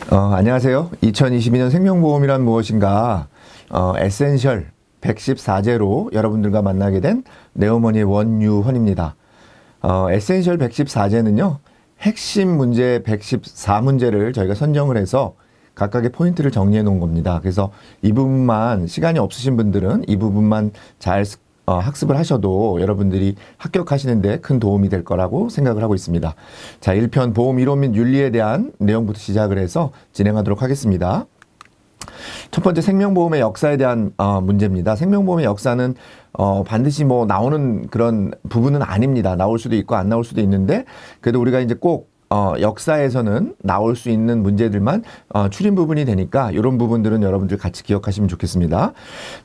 안녕하세요. 2022년 생명보험이란 무엇인가? 에센셜 114제로 여러분들과 만나게 된 네오머니의 원유헌입니다. 에센셜 114제는요, 핵심 문제 114문제를 저희가 선정을 해서 각각의 포인트를 정리해 놓은 겁니다. 그래서 이 부분만, 시간이 없으신 분들은 이 부분만 잘 학습을 하셔도 여러분들이 합격하시는데 큰 도움이 될 거라고 생각을 하고 있습니다. 자, 1편 보험 이론 및 윤리에 대한 내용부터 시작을 해서 진행하도록 하겠습니다. 첫 번째, 생명보험의 역사에 대한 문제입니다. 생명보험의 역사는 반드시 뭐 나오는 그런 부분은 아닙니다. 나올 수도 있고 안 나올 수도 있는데, 그래도 우리가 이제 꼭 역사에서는 나올 수 있는 문제들만 추린 부분이 되니까 이런 부분들은 여러분들 같이 기억하시면 좋겠습니다.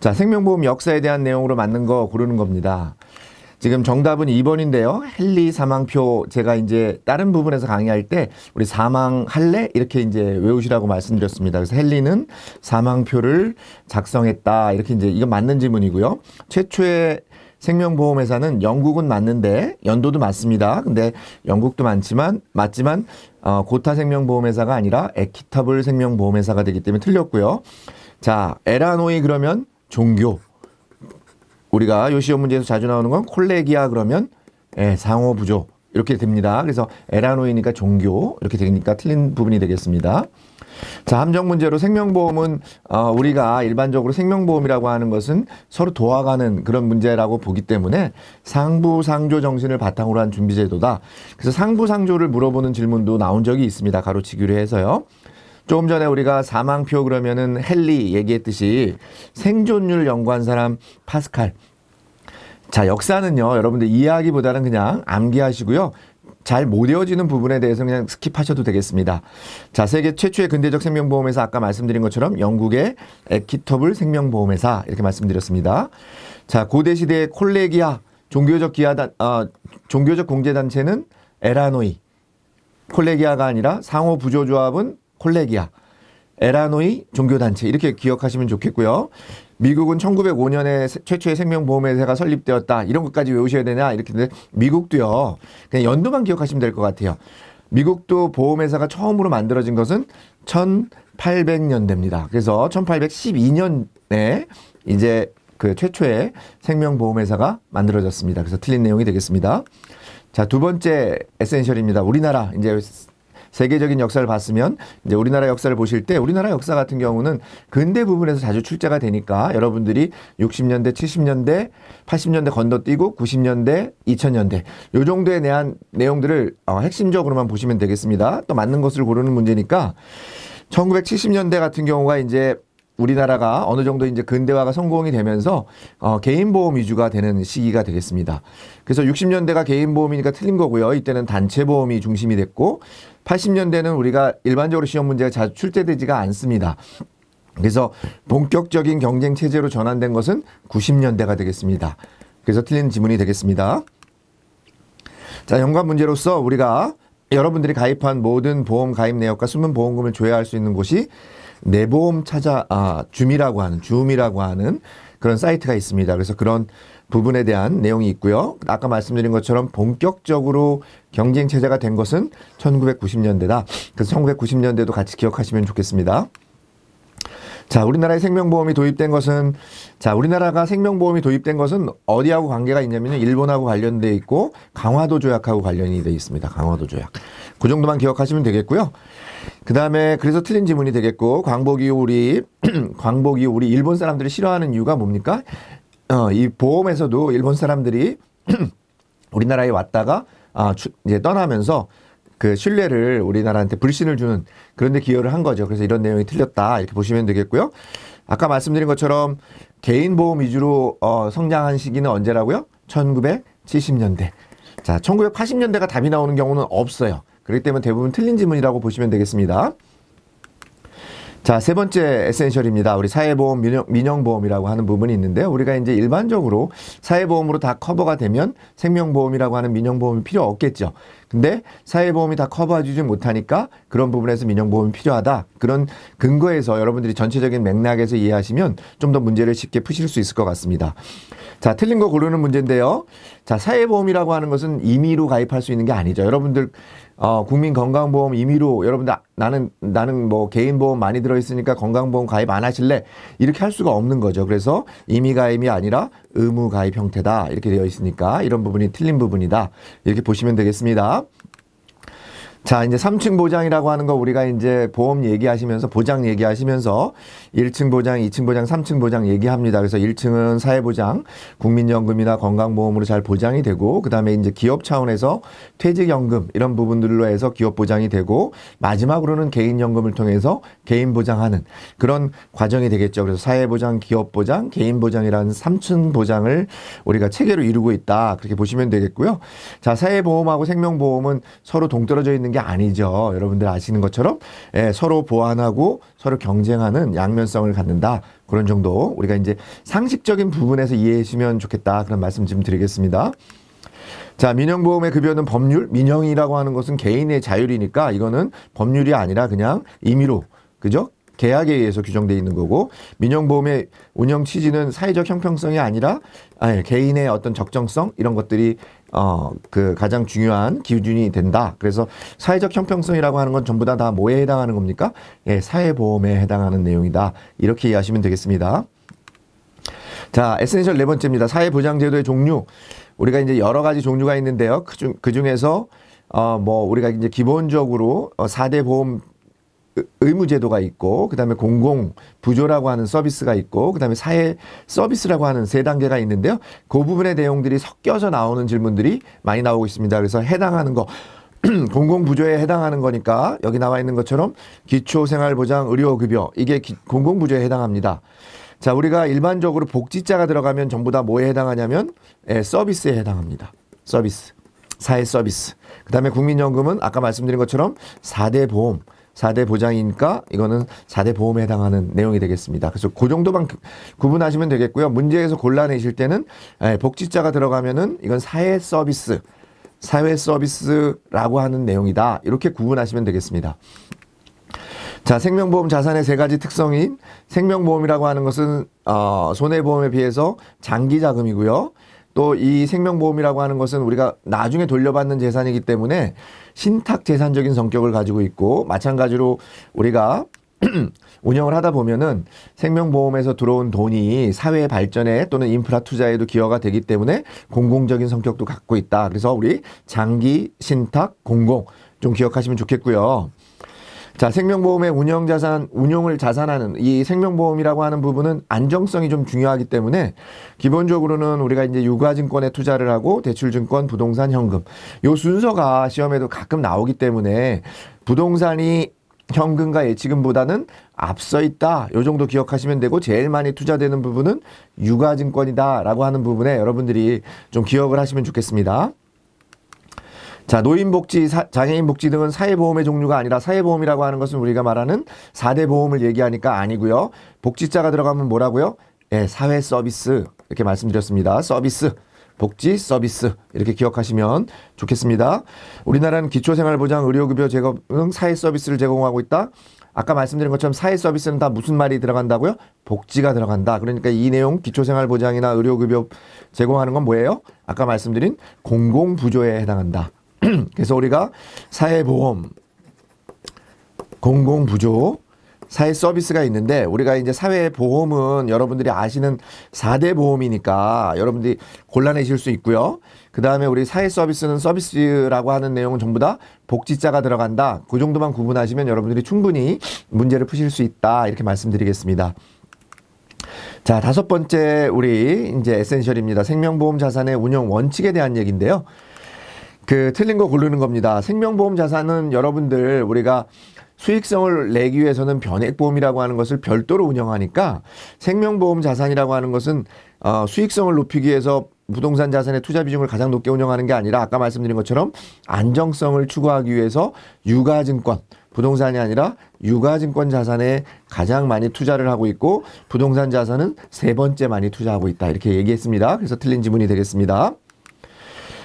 자, 생명보험 역사에 대한 내용으로 맞는 거 고르는 겁니다. 지금 정답은 2번인데요. 헨리 사망표, 제가 이제 다른 부분에서 강의할 때 우리 사망할래? 이렇게 이제 외우시라고 말씀드렸습니다. 그래서 헨리는 사망표를 작성했다. 이렇게 이제 이건 맞는 지문이고요. 최초의 생명보험회사는 영국은 맞는데 연도도 맞습니다. 근데 영국도 맞지만 고타 생명보험회사가 아니라 에퀴터블 생명보험회사가 되기 때문에 틀렸고요. 자, 에라노이 그러면 종교. 우리가 요 시험 문제에서 자주 나오는 건 콜레기아 그러면 상호부조 이렇게 됩니다. 그래서 에라노이니까 종교 이렇게 되니까 틀린 부분이 되겠습니다. 자, 함정 문제로 생명보험은 우리가 일반적으로 생명보험이라고 하는 것은 서로 도와가는 그런 문제라고 보기 때문에 상부상조 정신을 바탕으로 한 준비제도다. 그래서 상부상조를 물어보는 질문도 나온 적이 있습니다. 가로치기로 해서요. 조금 전에 우리가 사망표 그러면은 헨리 얘기했듯이 생존율 연구한 사람 파스칼. 자, 역사는요, 여러분들 이해하기보다는 그냥 암기하시고요. 잘 못 외워지는 부분에 대해서는 그냥 스킵하셔도 되겠습니다. 자, 세계 최초의 근대적 생명보험회사, 아까 말씀드린 것처럼 영국의 에퀴터블 생명보험회사 이렇게 말씀드렸습니다. 자, 고대시대의 콜레기아 종교적 공제단체는 에라노이. 콜레기아가 아니라 상호부조조합은 콜레기아. 에라노이 종교단체 이렇게 기억하시면 좋겠고요. 미국은 1905년에 최초의 생명보험회사가 설립되었다. 이런 것까지 외우셔야 되냐 이렇게 되는데 미국도요. 그냥 연도만 기억하시면 될 것 같아요. 미국도 보험회사가 처음으로 만들어진 것은 1800년대입니다. 그래서 1812년에 이제 그 최초의 생명보험회사가 만들어졌습니다. 그래서 틀린 내용이 되겠습니다. 자, 두 번째 에센셜입니다. 우리나라 이제 세계적인 역사를 봤으면 이제 우리나라 역사를 보실 때 우리나라 역사 같은 경우는 근대 부분에서 자주 출제가 되니까 여러분들이 60년대, 70년대, 80년대 건너뛰고 90년대, 2000년대 요 정도에 대한 내용들을 핵심적으로만 보시면 되겠습니다. 또 맞는 것을 고르는 문제니까 1970년대 같은 경우가 이제 우리나라가 어느 정도 이제 근대화가 성공이 되면서 개인보험 위주가 되는 시기가 되겠습니다. 그래서 60년대가 개인보험이니까 틀린 거고요. 이때는 단체보험이 중심이 됐고 80년대는 우리가 일반적으로 시험 문제가 자주 출제되지가 않습니다. 그래서 본격적인 경쟁 체제로 전환된 것은 90년대가 되겠습니다. 그래서 틀린 지문이 되겠습니다. 자, 연관 문제로서 우리가 여러분들이 가입한 모든 보험 가입 내역과 숨은 보험금을 조회할 수 있는 곳이 내보험 줌이라고 하는 그런 사이트가 있습니다. 그래서 그런 부분에 대한 내용이 있고요. 아까 말씀드린 것처럼 본격적으로 경쟁 체제가 된 것은 1990년대다. 그래서 1990년대도 같이 기억하시면 좋겠습니다. 자, 우리나라에 생명보험이 도입된 것은, 우리나라가 생명보험이 도입된 것은 어디하고 관계가 있냐면요. 일본하고 관련되어 있고 강화도 조약하고 관련이 되어 있습니다. 강화도 조약. 그 정도만 기억하시면 되겠고요. 그 다음에 그래서 틀린 지문이 되겠고, 광복 이후 우리 일본 사람들이 싫어하는 이유가 뭡니까? 이 보험에서도 일본 사람들이 우리나라에 왔다가 이제 떠나면서 그 신뢰를 우리나라한테 불신을 주는 그런 데 기여를 한 거죠. 그래서 이런 내용이 틀렸다 이렇게 보시면 되겠고요. 아까 말씀드린 것처럼 개인보험 위주로 성장한 시기는 언제라고요? 1970년대. 자, 1980년대가 답이 나오는 경우는 없어요. 그렇기 때문에 대부분 틀린 지문이라고 보시면 되겠습니다. 자, 세 번째 에센셜입니다. 우리 사회보험, 민영보험이라고 하는 부분이 있는데요. 우리가 이제 일반적으로 사회보험으로 다 커버가 되면 생명보험이라고 하는 민영보험이 필요 없겠죠. 근데 사회보험이 다 커버해주지 못하니까 그런 부분에서 민영보험이 필요하다. 그런 근거에서 여러분들이 전체적인 맥락에서 이해하시면 좀 더 문제를 쉽게 푸실 수 있을 것 같습니다. 자, 틀린 거 고르는 문제인데요. 자, 사회보험이라고 하는 것은 임의로 가입할 수 있는 게 아니죠. 여러분들 국민건강보험 임의로 여러분들 나는 뭐 개인보험 많이 들어있으니까 건강보험 가입 안 하실래? 이렇게 할 수가 없는 거죠. 그래서 임의가입이 아니라 의무가입 형태다. 이렇게 되어 있으니까 이런 부분이 틀린 부분이다. 이렇게 보시면 되겠습니다. 자, 이제 3층 보장이라고 하는 거 우리가 이제 보험 얘기하시면서 보장 얘기하시면서 1층 보장, 2층 보장, 3층 보장 얘기합니다. 그래서 1층은 사회보장, 국민연금이나 건강보험으로 잘 보장이 되고 그다음에 이제 기업 차원에서 퇴직연금 이런 부분들로 해서 기업 보장이 되고 마지막으로는 개인연금을 통해서 개인 보장하는 그런 과정이 되겠죠. 그래서 사회보장, 기업보장, 개인보장이라는 3층 보장을 우리가 체계로 이루고 있다. 그렇게 보시면 되겠고요. 자, 사회보험하고 생명보험은 서로 동떨어져 있는 게 아니죠. 여러분들 아시는 것처럼 서로 보완하고 서로 경쟁하는 양면성을 갖는다. 그런 정도 우리가 이제 상식적인 부분에서 이해해 주시면 좋겠다. 그런 말씀 좀 드리겠습니다. 자, 민영보험의 급여는 법률, 민영이라고 하는 것은 개인의 자율이니까 이거는 법률이 아니라 그냥 임의로, 그죠? 계약에 의해서 규정되어 있는 거고 민영보험의 운영 취지는 사회적 형평성이 아니라 개인의 어떤 적정성 이런 것들이 그 가장 중요한 기준이 된다. 그래서 사회적 형평성이라고 하는 건 전부 다 뭐에 해당하는 겁니까? 사회보험에 해당하는 내용이다. 이렇게 이해하시면 되겠습니다. 자, 에센셜 네 번째입니다. 사회보장제도의 종류. 우리가 이제 여러 가지 종류가 있는데요. 그 중에서 뭐 우리가 이제 기본적으로 4대 보험 의무제도가 있고 그다음에 공공부조라고 하는 서비스가 있고 그다음에 사회 서비스라고 하는 세 단계가 있는데요. 그 부분의 내용들이 섞여서 나오는 질문들이 많이 나오고 있습니다. 그래서 해당하는 거 공공부조에 해당하는 거니까 여기 나와 있는 것처럼 기초생활보장 의료급여 이게 공공부조에 해당합니다. 자, 우리가 일반적으로 복지자가 들어가면 전부 다 뭐에 해당하냐면 서비스에 해당합니다. 서비스, 사회 서비스. 그다음에 국민연금은 아까 말씀드린 것처럼 4대 보험 4대 보장이니까 이거는 4대 보험에 해당하는 내용이 되겠습니다. 그래서 그 정도만 구분하시면 되겠고요. 문제에서 골라내실 때는 복지자가 들어가면은 이건 사회 서비스라고 하는 내용이다. 이렇게 구분하시면 되겠습니다. 자, 생명보험 자산의 세 가지 특성인 생명보험이라고 하는 것은 손해보험에 비해서 장기자금이고요. 또 이 생명보험이라고 하는 것은 우리가 나중에 돌려받는 재산이기 때문에 신탁재산적인 성격을 가지고 있고 마찬가지로 우리가 운영을 하다 보면은 생명보험에서 들어온 돈이 사회 발전에 또는 인프라 투자에도 기여가 되기 때문에 공공적인 성격도 갖고 있다. 그래서 우리 장기, 신탁, 공공 좀 기억하시면 좋겠고요. 자, 생명보험의 운용을 자산하는 이 생명보험이라고 하는 부분은 안정성이 좀 중요하기 때문에 기본적으로는 우리가 이제 유가증권에 투자를 하고 대출증권, 부동산, 현금. 요 순서가 시험에도 가끔 나오기 때문에 부동산이 현금과 예치금보다는 앞서 있다. 요 정도 기억하시면 되고 제일 많이 투자되는 부분은 유가증권이다라고 하는 부분에 여러분들이 좀 기억을 하시면 좋겠습니다. 자, 노인복지, 장애인복지 등은 사회보험의 종류가 아니라 사회보험이라고 하는 것은 우리가 말하는 4대 보험을 얘기하니까 아니고요. 복지자가 들어가면 뭐라고요? 사회 서비스 이렇게 말씀드렸습니다. 서비스, 복지 서비스 이렇게 기억하시면 좋겠습니다. 우리나라는 기초생활보장, 의료급여 제공 등 사회 서비스를 제공하고 있다. 아까 말씀드린 것처럼 사회 서비스는 다 무슨 말이 들어간다고요? 복지가 들어간다. 그러니까 이 내용 기초생활보장이나 의료급여 제공하는 건 뭐예요? 아까 말씀드린 공공부조에 해당한다. 그래서 우리가 사회보험, 공공부조, 사회 서비스가 있는데 우리가 이제 사회보험은 여러분들이 아시는 4대 보험이니까 여러분들이 골라내실 수 있고요. 그 다음에 우리 사회 서비스는 서비스라고 하는 내용은 전부 다 복지자가 들어간다. 그 정도만 구분하시면 여러분들이 충분히 문제를 푸실 수 있다. 이렇게 말씀드리겠습니다. 자, 다섯 번째 우리 이제 에센셜입니다. 생명보험 자산의 운영 원칙에 대한 얘기인데요. 틀린 거 고르는 겁니다. 생명보험 자산은 여러분들 우리가 수익성을 내기 위해서는 변액보험이라고 하는 것을 별도로 운영하니까 생명보험 자산이라고 하는 것은 수익성을 높이기 위해서 부동산 자산의 투자 비중을 가장 높게 운영하는 게 아니라 아까 말씀드린 것처럼 안정성을 추구하기 위해서 유가증권, 부동산이 아니라 유가증권 자산에 가장 많이 투자를 하고 있고 부동산 자산은 세 번째 많이 투자하고 있다. 이렇게 얘기했습니다. 그래서 틀린 지문이 되겠습니다.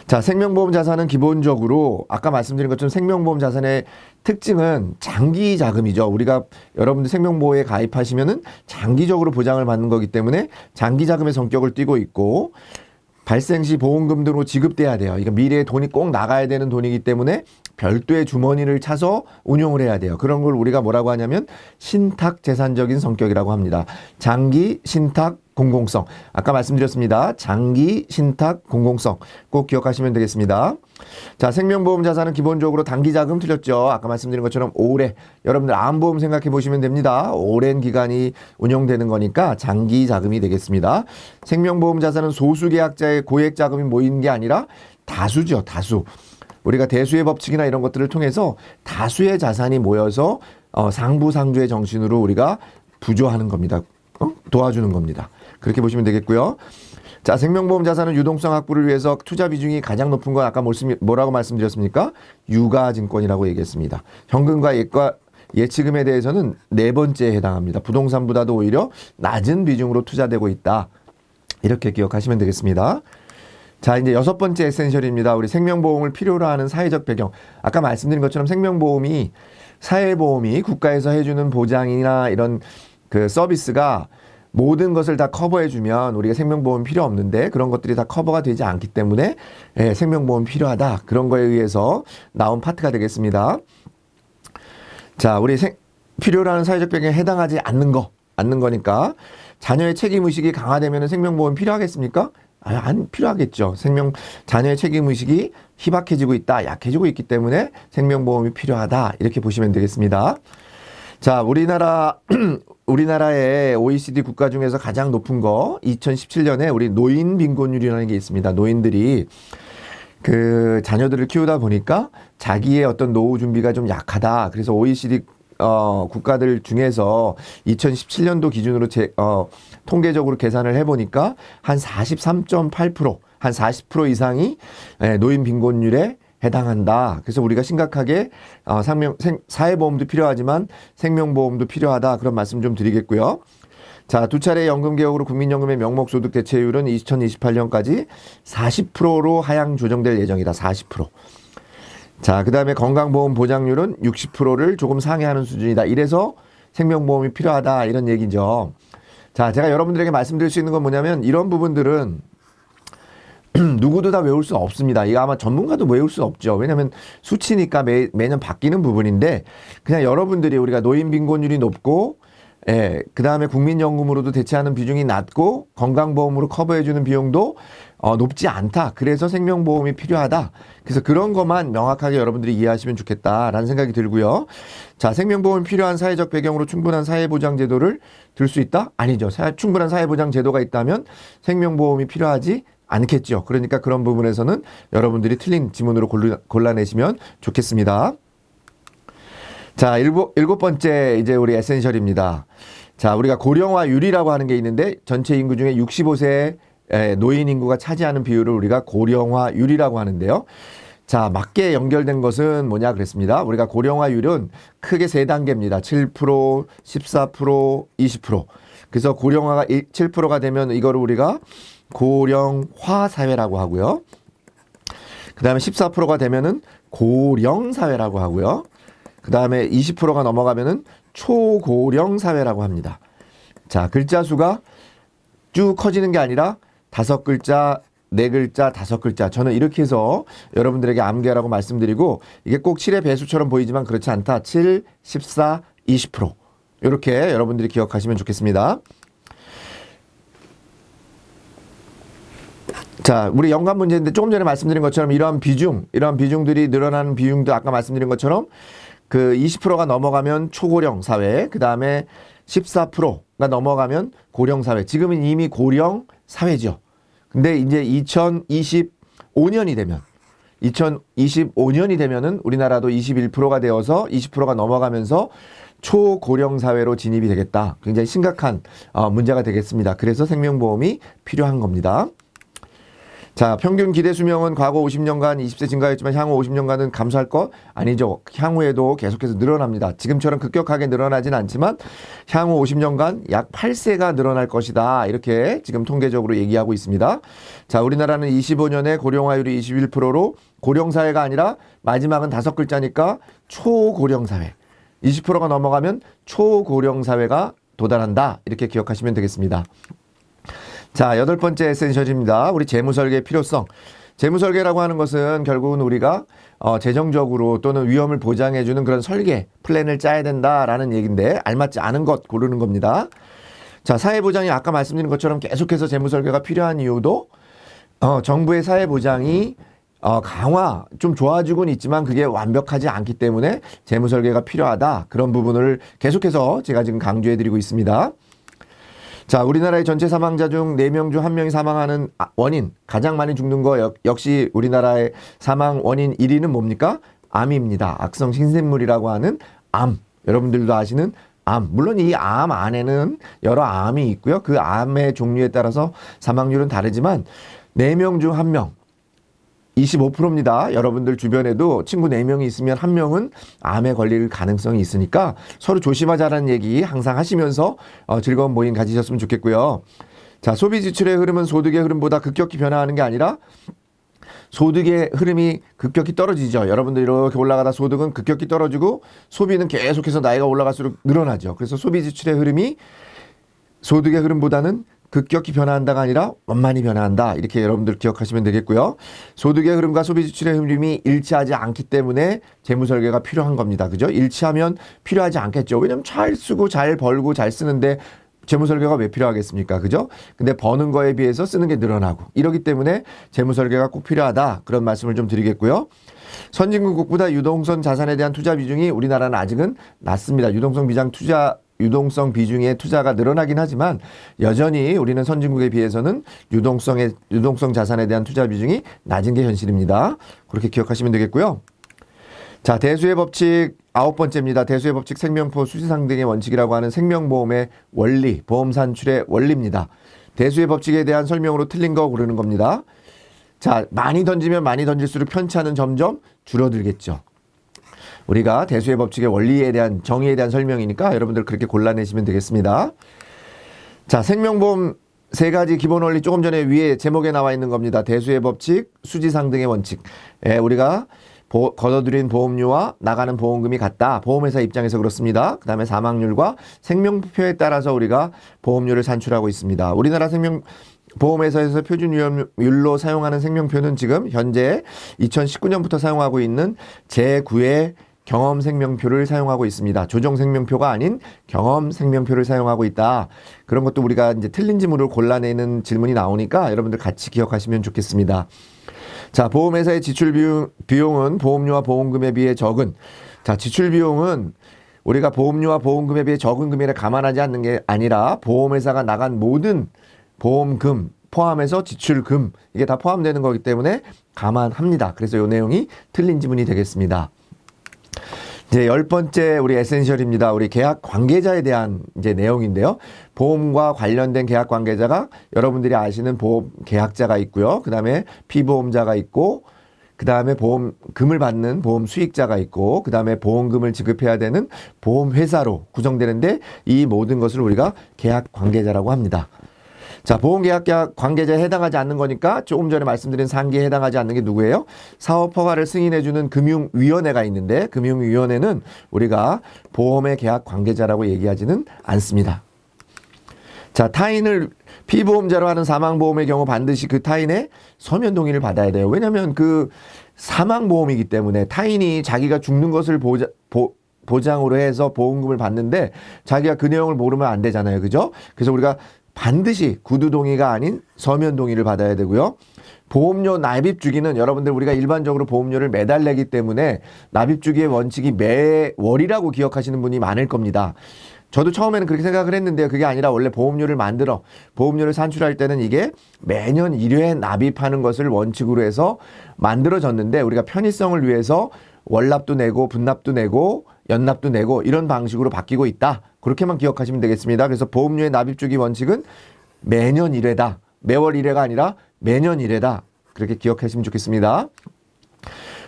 자, 생명보험 자산은 기본적으로 아까 말씀드린 것처럼 생명보험 자산의 특징은 장기 자금이죠. 우리가 여러분들 생명보험에 가입하시면은 장기적으로 보장을 받는 거기 때문에 장기 자금의 성격을 띠고 있고 발생 시 보험금 등으로 지급돼야 돼요. 이거 미래에 돈이 꼭 나가야 되는 돈이기 때문에 별도의 주머니를 차서 운용을 해야 돼요. 그런 걸 우리가 뭐라고 하냐면 신탁 재산적인 성격이라고 합니다. 장기 신탁 공공성. 아까 말씀드렸습니다. 장기 신탁 공공성. 꼭 기억하시면 되겠습니다. 자, 생명보험 자산은 기본적으로 단기자금 틀렸죠. 아까 말씀드린 것처럼 오래. 여러분들 암보험 생각해 보시면 됩니다. 오랜 기간이 운영되는 거니까 장기 자금이 되겠습니다. 생명보험 자산은 소수 계약자의 고액 자금이 모이는 게 아니라 다수죠. 다수. 우리가 대수의 법칙이나 이런 것들을 통해서 다수의 자산이 모여서 상부상조의 정신으로 우리가 부조하는 겁니다. 도와주는 겁니다. 그렇게 보시면 되겠고요. 자, 생명보험 자산은 유동성 확보를 위해서 투자 비중이 가장 높은 건 아까 뭐라고 말씀드렸습니까? 유가증권이라고 얘기했습니다. 현금과 예치금에 대해서는 네 번째에 해당합니다. 부동산보다도 오히려 낮은 비중으로 투자되고 있다. 이렇게 기억하시면 되겠습니다. 자, 이제 여섯 번째 에센셜입니다. 우리 생명보험을 필요로 하는 사회적 배경. 아까 말씀드린 것처럼 생명보험이 사회보험이 국가에서 해주는 보장이나 이런 그 서비스가 모든 것을 다 커버해주면 우리가 생명보험 필요 없는데 그런 것들이 다 커버가 되지 않기 때문에 생명보험 필요하다. 그런 거에 의해서 나온 파트가 되겠습니다. 자, 우리 필요로 하는 사회적 배경에 해당하지 않는 거니까 자녀의 책임의식이 강화되면 생명보험 필요하겠습니까? 안 필요하겠죠. 자녀의 책임의식이 희박해지고 있다, 약해지고 있기 때문에 생명보험이 필요하다. 이렇게 보시면 되겠습니다. 자, 우리나라의 OECD 국가 중에서 가장 높은 거 2017년에 우리 노인 빈곤율이라는 게 있습니다. 노인들이 그 자녀들을 키우다 보니까 자기의 어떤 노후 준비가 좀 약하다. 그래서 OECD 국가들 중에서 2017년도 기준으로 통계적으로 계산을 해보니까 한 43.8%, 한 40% 이상이 노인 빈곤율에 해당한다. 그래서 우리가 심각하게 사회보험도 필요하지만 생명보험도 필요하다. 그런 말씀 좀 드리겠고요. 자, 두 차례 연금 개혁으로 국민연금의 명목소득 대체율은 2028년까지 40%로 하향 조정될 예정이다. 40%. 자, 그 다음에 건강보험 보장률은 60%를 조금 상회하는 수준이다. 이래서 생명보험이 필요하다. 이런 얘기죠. 자, 제가 여러분들에게 말씀드릴 수 있는 건 뭐냐면 이런 부분들은 누구도 다 외울 수 없습니다. 이거 아마 전문가도 외울 수 없죠. 왜냐하면 수치니까 매년 바뀌는 부분인데 그냥 여러분들이 우리가 노인 빈곤율이 높고 그 다음에 국민연금으로도 대체하는 비중이 낮고 건강보험으로 커버해주는 비용도 높지 않다. 그래서 생명보험이 필요하다. 그래서 그런 것만 명확하게 여러분들이 이해하시면 좋겠다라는 생각이 들고요. 자, 생명보험이 필요한 사회적 배경으로 충분한 사회보장제도를 들 수 있다? 아니죠. 충분한 사회보장제도가 있다면 생명보험이 필요하지 않겠죠. 그러니까 그런 부분에서는 여러분들이 틀린 지문으로 골라내시면 좋겠습니다. 자, 일곱 번째 이제 우리 에센셜입니다. 자, 우리가 고령화율이라고 하는 게 있는데 전체 인구 중에 65세 노인 인구가 차지하는 비율을 우리가 고령화율이라고 하는데요. 자, 맞게 연결된 것은 뭐냐 그랬습니다. 우리가 고령화율은 크게 세 단계입니다. 7%, 14%, 20%. 그래서 고령화가 7%가 되면 이거를 우리가 고령화 사회라고 하고요. 그 다음에 14%가 되면은 고령 사회라고 하고요. 그 다음에 20%가 넘어가면은 초고령 사회라고 합니다. 자, 글자 수가 쭉 커지는 게 아니라 5글자, 4글자, 5글자. 저는 이렇게 해서 여러분들에게 암기하라고 말씀드리고 이게 꼭 7의 배수처럼 보이지만 그렇지 않다. 7, 14, 20%. 이렇게 여러분들이 기억하시면 좋겠습니다. 자, 우리 연관 문제인데 조금 전에 말씀드린 것처럼 이러한 비중들이 늘어나는 비중도 아까 말씀드린 것처럼 그 20%가 넘어가면 초고령 사회, 그 다음에 14%가 넘어가면 고령 사회. 지금은 이미 고령 사회죠. 근데 이제 2025년이 되면은 우리나라도 21%가 되어서 20%가 넘어가면서 초고령 사회로 진입이 되겠다. 굉장히 심각한 문제가 되겠습니다. 그래서 생명보험이 필요한 겁니다. 자, 평균 기대 수명은 과거 50년간 20세 증가했지만 향후 50년간은 감소할 것? 아니죠. 향후에도 계속해서 늘어납니다. 지금처럼 급격하게 늘어나진 않지만 향후 50년간 약 8세가 늘어날 것이다. 이렇게 지금 통계적으로 얘기하고 있습니다. 자, 우리나라는 25년에 고령화율이 21%로 고령사회가 아니라 마지막은 5글자니까 초고령사회. 20%가 넘어가면 초고령사회가 도달한다. 이렇게 기억하시면 되겠습니다. 자, 여덟 번째 에센셜입니다. 우리 재무설계의 필요성. 재무설계라고 하는 것은 결국은 우리가 재정적으로 또는 위험을 보장해주는 그런 설계, 플랜을 짜야 된다라는 얘기인데 알맞지 않은 것 고르는 겁니다. 자, 사회보장이 아까 말씀드린 것처럼 계속해서 재무설계가 필요한 이유도 정부의 사회보장이 강화, 좀 좋아지고는 있지만 그게 완벽하지 않기 때문에 재무설계가 필요하다. 그런 부분을 계속해서 제가 지금 강조해드리고 있습니다. 자, 우리나라의 전체 사망자 중 4명 중 1명이 사망하는 원인, 가장 많이 죽는 거 역시 우리나라의 사망 원인 1위는 뭡니까? 암입니다. 악성 신생물이라고 하는 암. 여러분들도 아시는 암. 물론 이 암 안에는 여러 암이 있고요. 그 암의 종류에 따라서 사망률은 다르지만 4명 중 1명. 25%입니다. 여러분들 주변에도 친구 4명이 있으면 1명은 암에 걸릴 가능성이 있으니까 서로 조심하자라는 얘기 항상 하시면서 즐거운 모임 가지셨으면 좋겠고요. 자, 소비 지출의 흐름은 소득의 흐름보다 급격히 변화하는 게 아니라 소득의 흐름이 급격히 떨어지죠. 여러분들 이렇게 올라가다 소득은 급격히 떨어지고 소비는 계속해서 나이가 올라갈수록 늘어나죠. 그래서 소비 지출의 흐름이 소득의 흐름보다는 급격히 변화한다가 아니라 원만히 변화한다. 이렇게 여러분들 기억하시면 되겠고요. 소득의 흐름과 소비 지출의 흐름이 일치하지 않기 때문에 재무설계가 필요한 겁니다. 그죠? 일치하면 필요하지 않겠죠. 왜냐면 잘 쓰고 잘 벌고 잘 쓰는데 재무설계가 왜 필요하겠습니까? 그죠? 근데 버는 거에 비해서 쓰는 게 늘어나고 이러기 때문에 재무설계가 꼭 필요하다. 그런 말씀을 좀 드리겠고요. 선진국보다 유동성 자산에 대한 투자 비중이 우리나라는 아직은 낮습니다. 유동성 비중의 투자가 늘어나긴 하지만 여전히 우리는 선진국에 비해서는 유동성 자산에 대한 투자 비중이 낮은 게 현실입니다. 그렇게 기억하시면 되겠고요. 자, 대수의 법칙 9번째입니다. 대수의 법칙 생명포 수지상 등의 원칙이라고 하는 생명보험의 원리, 보험 산출의 원리입니다. 대수의 법칙에 대한 설명으로 틀린 거 고르는 겁니다. 자, 많이 던지면 많이 던질수록 편차는 점점 줄어들겠죠. 우리가 대수의 법칙의 원리에 대한 정의에 대한 설명이니까 여러분들 그렇게 골라내시면 되겠습니다. 자, 생명보험 3가지 기본 원리 조금 전에 위에 제목에 나와 있는 겁니다. 대수의 법칙, 수지상 등의 원칙. 우리가 걷어들인 보험료와 나가는 보험금이 같다. 보험회사 입장에서 그렇습니다. 그 다음에 사망률과 생명표에 따라서 우리가 보험료를 산출하고 있습니다. 우리나라 보험회사에서 표준위험률로 사용하는 생명표는 지금 현재 2019년부터 사용하고 있는 제9의 경험생명표를 사용하고 있습니다. 조정생명표가 아닌 경험생명표를 사용하고 있다. 그런 것도 우리가 이제 틀린 지문을 골라내는 질문이 나오니까 여러분들 같이 기억하시면 좋겠습니다. 자, 보험회사의 지출 비용은 보험료와 보험금에 비해 적은. 자, 지출 비용은 우리가 보험료와 보험금에 비해 적은 금액을 감안하지 않는 게 아니라 보험회사가 나간 모든 보험금 포함해서 지출금 이게 다 포함되는 거기 때문에 감안합니다. 그래서 이 내용이 틀린 지문이 되겠습니다. 이제 10번째 우리 에센셜입니다. 우리 계약 관계자에 대한 이제 내용인데요. 보험과 관련된 계약 관계자가 여러분들이 아시는 보험 계약자가 있고요. 그 다음에 피보험자가 있고 그 다음에 보험금을 받는 보험 수익자가 있고 그 다음에 보험금을 지급해야 되는 보험회사로 구성되는데 이 모든 것을 우리가 계약 관계자라고 합니다. 자, 보험계약 관계자에 해당하지 않는 거니까 조금 전에 말씀드린 상기에 해당하지 않는 게 누구예요? 사업허가를 승인해주는 금융위원회가 있는데 금융위원회는 우리가 보험의 계약 관계자라고 얘기하지는 않습니다. 자, 타인을 피보험자로 하는 사망보험의 경우 반드시 그 타인의 서면 동의를 받아야 돼요. 왜냐하면 그 사망보험이기 때문에 타인이 자기가 죽는 것을 보장으로 해서 보험금을 받는데 자기가 그 내용을 모르면 안 되잖아요. 그죠? 그래서 우리가 반드시 구두 동의가 아닌 서면 동의를 받아야 되고요. 보험료 납입 주기는 여러분들 우리가 일반적으로 보험료를 매달 내기 때문에 납입 주기의 원칙이 매월이라고 기억하시는 분이 많을 겁니다. 저도 처음에는 그렇게 생각을 했는데요. 그게 아니라 원래 보험료를 산출할 때는 이게 매년 1회 납입하는 것을 원칙으로 해서 만들어졌는데 우리가 편의성을 위해서 월납도 내고 분납도 내고 연납도 내고 이런 방식으로 바뀌고 있다. 그렇게만 기억하시면 되겠습니다. 그래서 보험료의 납입주기 원칙은 매년 1회다. 매월 1회가 아니라 매년 1회다. 그렇게 기억하시면 좋겠습니다.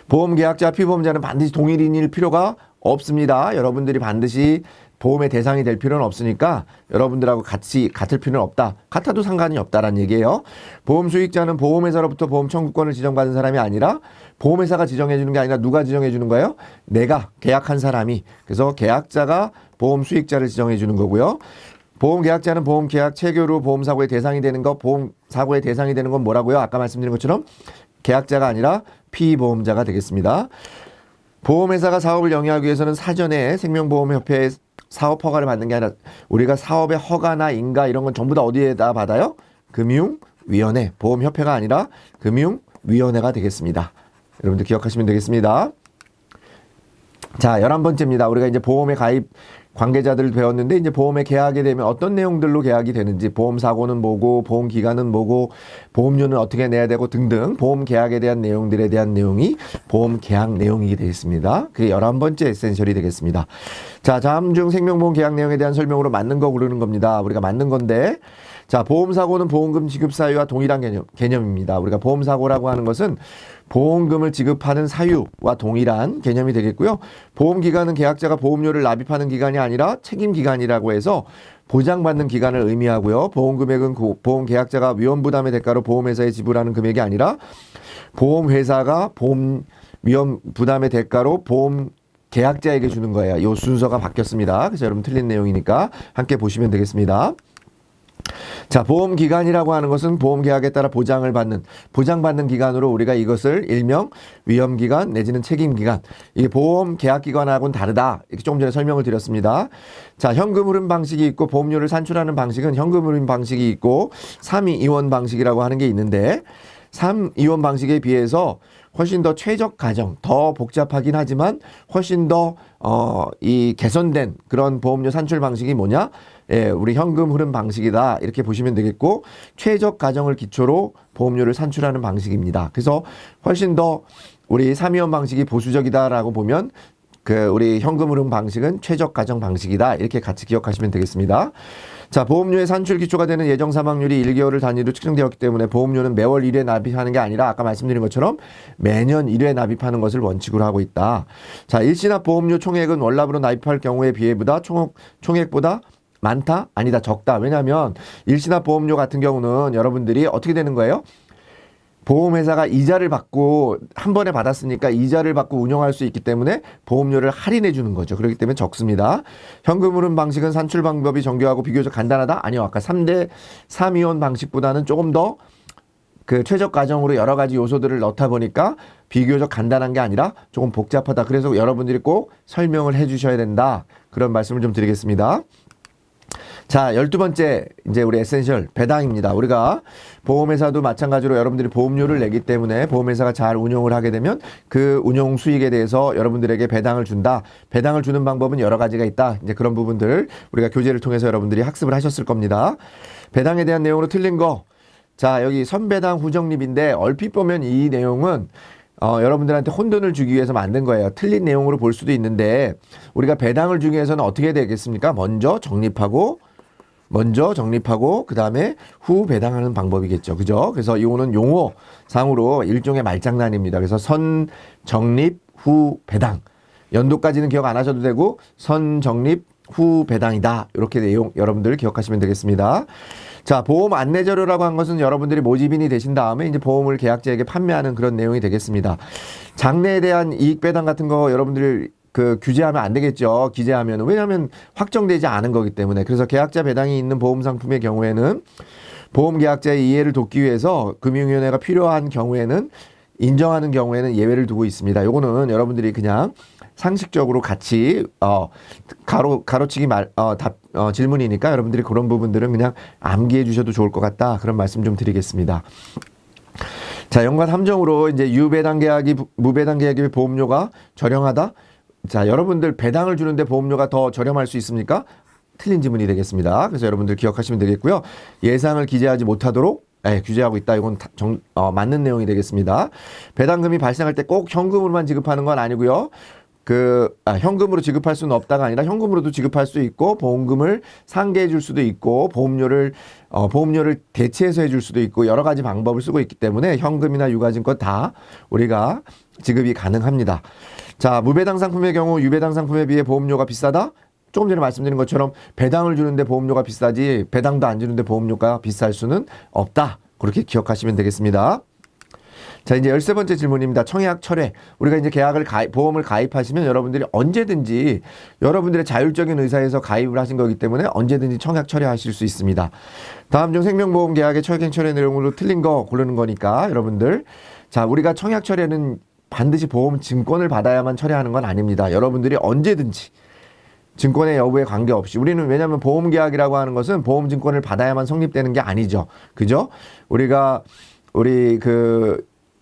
보험계약자, 피보험자는 반드시 동일인일 필요가 없습니다. 여러분들이 반드시 보험의 대상이 될 필요는 없으니까 여러분들하고 같이 같을 필요는 없다. 같아도 상관이 없다라는 얘기예요. 보험 수익자는 보험회사로부터 보험 청구권을 지정받은 사람이 아니라 보험회사가 지정해 주는 게 아니라 누가 지정해 주는 거예요? 내가 계약한 사람이. 그래서 계약자가 보험 수익자를 지정해 주는 거고요. 보험 계약자는 보험 계약 체결 후 보험 사고의 대상이 되는 것, 보험 사고의 대상이 되는 건 뭐라고요? 아까 말씀드린 것처럼 계약자가 아니라 피보험자가 되겠습니다. 보험회사가 사업을 영위하기 위해서는 사전에 생명보험협회에 사업 허가를 받는 게 아니라 우리가 사업의 허가나 인가 이런 건 전부 다 어디에다 받아요? 금융위원회, 보험협회가 아니라 금융위원회가 되겠습니다. 여러분들 기억하시면 되겠습니다. 자, 11번째입니다. 우리가 이제 보험에 가입 관계자들을 배웠는데 이제 보험에 계약이 되면 어떤 내용들로 계약이 되는지, 보험 사고는 뭐고, 보험 기간은 뭐고, 보험료는 어떻게 내야 되고 등등 보험 계약에 대한 내용들에 대한 내용이 보험 계약 내용이 되겠습니다. 그게 11번째 에센셜이 되겠습니다. 자, 다음 중 생명보험 계약 내용에 대한 설명으로 맞는 거 고르는 겁니다. 우리가 맞는 건데, 자, 보험사고는 보험금 지급 사유와 동일한 개념입니다. 우리가 보험사고라고 하는 것은 보험금을 지급하는 사유와 동일한 개념이 되겠고요. 보험기간은 계약자가 보험료를 납입하는 기간이 아니라 책임기간이라고 해서 보장받는 기간을 의미하고요. 보험금액은 보험계약자가 위험부담의 대가로 보험회사에 지불하는 금액이 아니라 보험회사가 보험 위험부담의 대가로 보험 계약자에게 주는 거예요. 이 순서가 바뀌었습니다. 그래서 여러분 틀린 내용이니까 함께 보시면 되겠습니다. 자, 보험기간이라고 하는 것은 보험계약에 따라 보장받는 기간으로 우리가 이것을 일명 위험기간 내지는 책임기간, 이게 보험계약기관하고는 다르다. 이렇게 조금 전에 설명을 드렸습니다. 자, 현금 흐름 방식이 있고 보험료를 산출하는 방식은 현금 흐름 방식이 있고 3위2원 방식이라고 하는 게 있는데 3위원 방식에 비해서 훨씬 더 최적 가정, 더 복잡하긴 하지만 훨씬 더 이 개선된 그런 보험료 산출 방식이 뭐냐? 예, 우리 현금 흐름 방식이다. 이렇게 보시면 되겠고 최적 가정을 기초로 보험료를 산출하는 방식입니다. 그래서 훨씬 더 우리 3위원 방식이 보수적이다라고 보면 우리 현금 흐름 방식은 최적 가정 방식이다. 이렇게 같이 기억하시면 되겠습니다. 자, 보험료의 산출 기초가 되는 예정 사망률이 1개월을 단위로 측정되었기 때문에 보험료는 매월 1회 납입하는 게 아니라 아까 말씀드린 것처럼 매년 1회 납입하는 것을 원칙으로 하고 있다. 자, 일시납 보험료 총액은 월납으로 납입할 경우에 비해보다 총액보다 많다? 아니다. 적다. 왜냐하면 일시납 보험료 같은 경우는 여러분들이 어떻게 되는 거예요? 보험회사가 이자를 받고 한 번에 받았으니까 이자를 받고 운영할 수 있기 때문에 보험료를 할인해 주는 거죠. 그렇기 때문에 적습니다. 현금 흐름 방식은 산출 방법이 정교하고 비교적 간단하다? 아니요. 아까 3위원 방식보다는 조금 더 최적 가정으로 여러 가지 요소들을 넣다 보니까 비교적 간단한 게 아니라 조금 복잡하다. 그래서 여러분들이 꼭 설명을 해 주셔야 된다. 그런 말씀을 좀 드리겠습니다. 자, 12번째 이제 우리 에센셜 배당입니다. 우리가 보험회사도 마찬가지로 여러분들이 보험료를 내기 때문에 보험회사가 잘 운용을 하게 되면 그 운용 수익에 대해서 여러분들에게 배당을 준다. 배당을 주는 방법은 여러 가지가 있다. 이제 그런 부분들 우리가 교재를 통해서 여러분들이 학습을 하셨을 겁니다. 배당에 대한 내용으로 틀린 거. 자, 여기 선배당 후적립인데 얼핏 보면 이 내용은 여러분들한테 혼돈을 주기 위해서 만든 거예요. 틀린 내용으로 볼 수도 있는데 우리가 배당을 주기 위해서는 어떻게 되겠습니까? 먼저 적립하고 그 다음에 후 배당하는 방법이겠죠. 그죠? 그래서 이거는 용어상으로 일종의 말장난입니다. 그래서 선, 적립, 후 배당. 연도까지는 기억 안 하셔도 되고 선, 적립, 후 배당이다. 이렇게 내용 여러분들 기억하시면 되겠습니다. 자, 보험 안내자료라고 한 것은 여러분들이 모집인이 되신 다음에 이제 보험을 계약자에게 판매하는 그런 내용이 되겠습니다. 장래에 대한 이익 배당 같은 거 여러분들이 규제하면 안 되겠죠. 기재하면. 왜냐하면 확정되지 않은 거기 때문에. 그래서 계약자 배당이 있는 보험 상품의 경우에는 보험 계약자의 이해를 돕기 위해서 금융위원회가 필요한 경우에는 인정하는 경우에는 예외를 두고 있습니다. 요거는 여러분들이 그냥 상식적으로 같이 가로치기 질문이니까 여러분들이 그런 부분들은 그냥 암기해 주셔도 좋을 것 같다. 그런 말씀 좀 드리겠습니다. 자, 연관 함정으로 이제 유배당 계약이 무배당 계약이 보험료가 저렴하다. 자, 여러분들 배당을 주는데 보험료가 더 저렴할 수 있습니까? 틀린 지문이 되겠습니다. 그래서 여러분들 기억하시면 되겠고요. 예상을 기재하지 못하도록 규제하고 있다. 이건 맞는 내용이 되겠습니다. 배당금이 발생할 때 꼭 현금으로만 지급하는 건 아니고요. 현금으로 지급할 수는 없다가 아니라 현금으로도 지급할 수 있고 보험금을 상계해 줄 수도 있고 보험료를 대체해서 해줄 수도 있고 여러 가지 방법을 쓰고 있기 때문에 현금이나 유가증권 다 우리가 지급이 가능합니다. 자, 무배당 상품의 경우 유배당 상품에 비해 보험료가 비싸다? 조금 전에 말씀드린 것처럼 배당을 주는데 보험료가 비싸지 배당도 안 주는데 보험료가 비쌀 수는 없다. 그렇게 기억하시면 되겠습니다. 자, 이제 13번째 질문입니다. 청약 철회. 우리가 이제 보험을 가입하시면 여러분들이 언제든지 여러분들의 자율적인 의사에서 가입을 하신 거기 때문에 언제든지 청약 철회하실 수 있습니다. 다음 중 생명보험 계약의 청약 철회 내용으로 틀린 거 고르는 거니까 여러분들. 자, 우리가 청약 철회는 반드시 보험 증권을 받아야만 철회하는 건 아닙니다. 여러분들이 언제든지 증권의 여부에 관계없이 우리는 왜냐하면 보험계약이라고 하는 것은 보험증권을 받아야만 성립되는 게 아니죠. 그죠?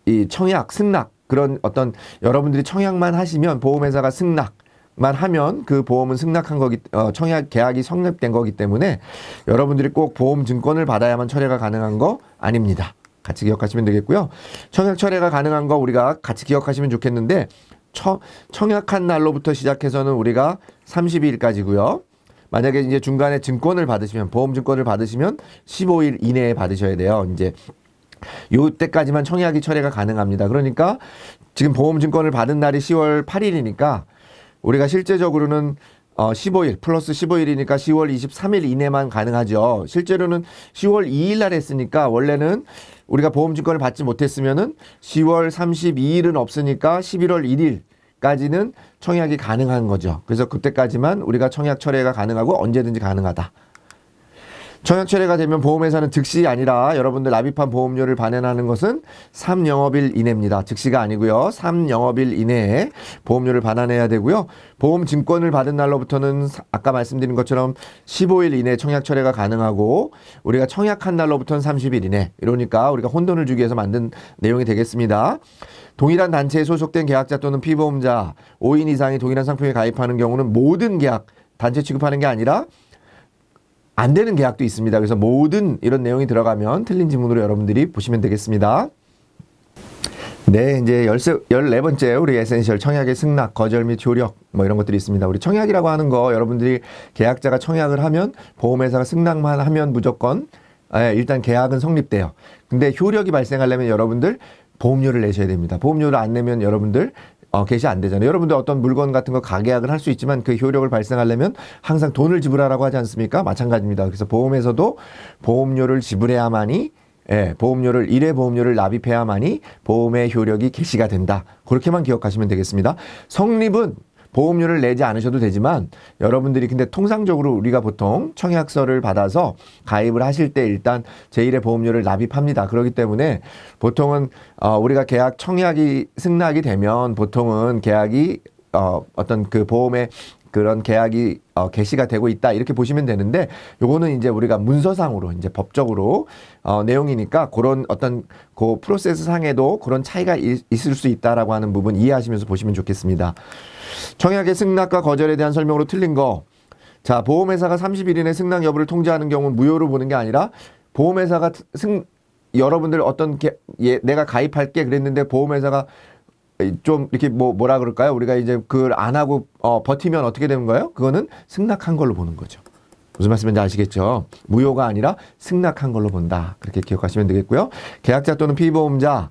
이 청약, 승낙 그런 어떤 여러분들이 청약만 하시면 보험회사가 승낙만 하면 그 보험은 승낙한 거기 청약 계약이 성립된 거기 때문에 여러분들이 꼭 보험증권을 받아야만 철회가 가능한 거 아닙니다. 같이 기억하시면 되겠고요. 청약 철회가 가능한 거 우리가 같이 기억하시면 좋겠는데 청약한 날로부터 시작해서는 우리가 30일까지고요. 만약에 이제 중간에 증권을 받으시면 보험증권을 받으시면 15일 이내에 받으셔야 돼요. 이제 요때까지만 청약이 철회가 가능합니다. 그러니까 지금 보험증권을 받은 날이 10월 8일이니까 우리가 실제적으로는 15일 플러스 15일이니까 10월 23일 이내만 가능하죠. 실제로는 10월 2일 날 했으니까 원래는 우리가 보험증권을 받지 못했으면은 10월 32일은 없으니까 11월 1일까지는 청약이 가능한 거죠. 그래서 그때까지만 우리가 청약 철회가 가능하고 언제든지 가능하다. 청약 철회가 되면 보험회사는 즉시 아니라 여러분들 납입한 보험료를 반환하는 것은 3영업일 이내입니다. 즉시가 아니고요. 3영업일 이내에 보험료를 반환해야 되고요. 보험증권을 받은 날로부터는 아까 말씀드린 것처럼 15일 이내 청약 철회가 가능하고 우리가 청약한 날로부터는 30일 이내. 이러니까 우리가 혼돈을 주기 위해서 만든 내용이 되겠습니다. 동일한 단체에 소속된 계약자 또는 피보험자 5인 이상이 동일한 상품에 가입하는 경우는 모든 계약 단체 취급하는 게 아니라 안 되는 계약도 있습니다. 그래서 모든 이런 내용이 들어가면 틀린 지문으로 여러분들이 보시면 되겠습니다. 네, 이제 14번째 우리 에센셜 청약의 승낙, 거절 및 효력 뭐 이런 것들이 있습니다. 우리 청약이라고 하는 거 여러분들이 계약자가 청약을 하면 보험회사가 승낙만 하면 무조건 일단 계약은 성립돼요. 근데 효력이 발생하려면 여러분들 보험료를 내셔야 됩니다. 보험료를 안 내면 여러분들 개시 안 되잖아요. 여러분들 어떤 물건 같은 거 가계약을 할 수 있지만 그 효력을 발생하려면 항상 돈을 지불하라고 하지 않습니까? 마찬가지입니다. 그래서 보험에서도 보험료를 지불해야만이 보험료를 1회 보험료를 납입해야만이 보험의 효력이 개시가 된다. 그렇게만 기억하시면 되겠습니다. 성립은 보험료를 내지 않으셔도 되지만 여러분들이 근데 통상적으로 우리가 보통 청약서를 받아서 가입을 하실 때 일단 제1의 보험료를 납입합니다. 그렇기 때문에 보통은 우리가 계약 청약이 승낙이 되면 보통은 계약이 어떤 그 보험의 그런 계약이 개시가 되고 있다 이렇게 보시면 되는데 요거는 이제 우리가 문서상으로 이제 법적으로 내용이니까 그런 어떤 그 프로세스 상에도 그런 차이가 있을 수 있다라고 하는 부분 이해하시면서 보시면 좋겠습니다. 청약의 승낙과 거절에 대한 설명으로 틀린 거. 자, 보험회사가 30일 이내 승낙 여부를 통지하는 경우는 무효로 보는 게 아니라 보험회사가 여러분들 어떤 내가 가입할게 그랬는데 보험회사가 좀 이렇게 뭐라 그럴까요? 우리가 이제 그걸 안 하고 버티면 어떻게 되는 거예요? 그거는 승낙한 걸로 보는 거죠. 무슨 말씀인지 아시겠죠? 무효가 아니라 승낙한 걸로 본다. 그렇게 기억하시면 되겠고요. 계약자 또는 피보험자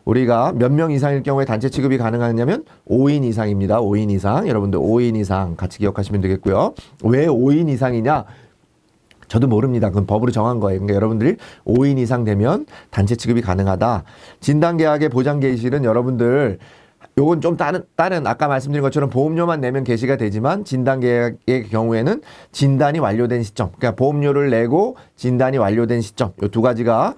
우리가 몇 명 이상일 경우에 단체 취급이 가능하냐면 5인 이상입니다. 5인 이상. 여러분들 5인 이상 같이 기억하시면 되겠고요. 왜 5인 이상이냐? 저도 모릅니다. 그건 법으로 정한 거예요. 그러니까 여러분들이 5인 이상 되면 단체 취급이 가능하다. 진단계약의 보장개시일은 여러분들 요건 좀 다른 아까 말씀드린 것처럼 보험료만 내면 개시가 되지만 진단계약의 경우에는 진단이 완료된 시점, 그러니까 보험료를 내고 진단이 완료된 시점, 요 두 가지가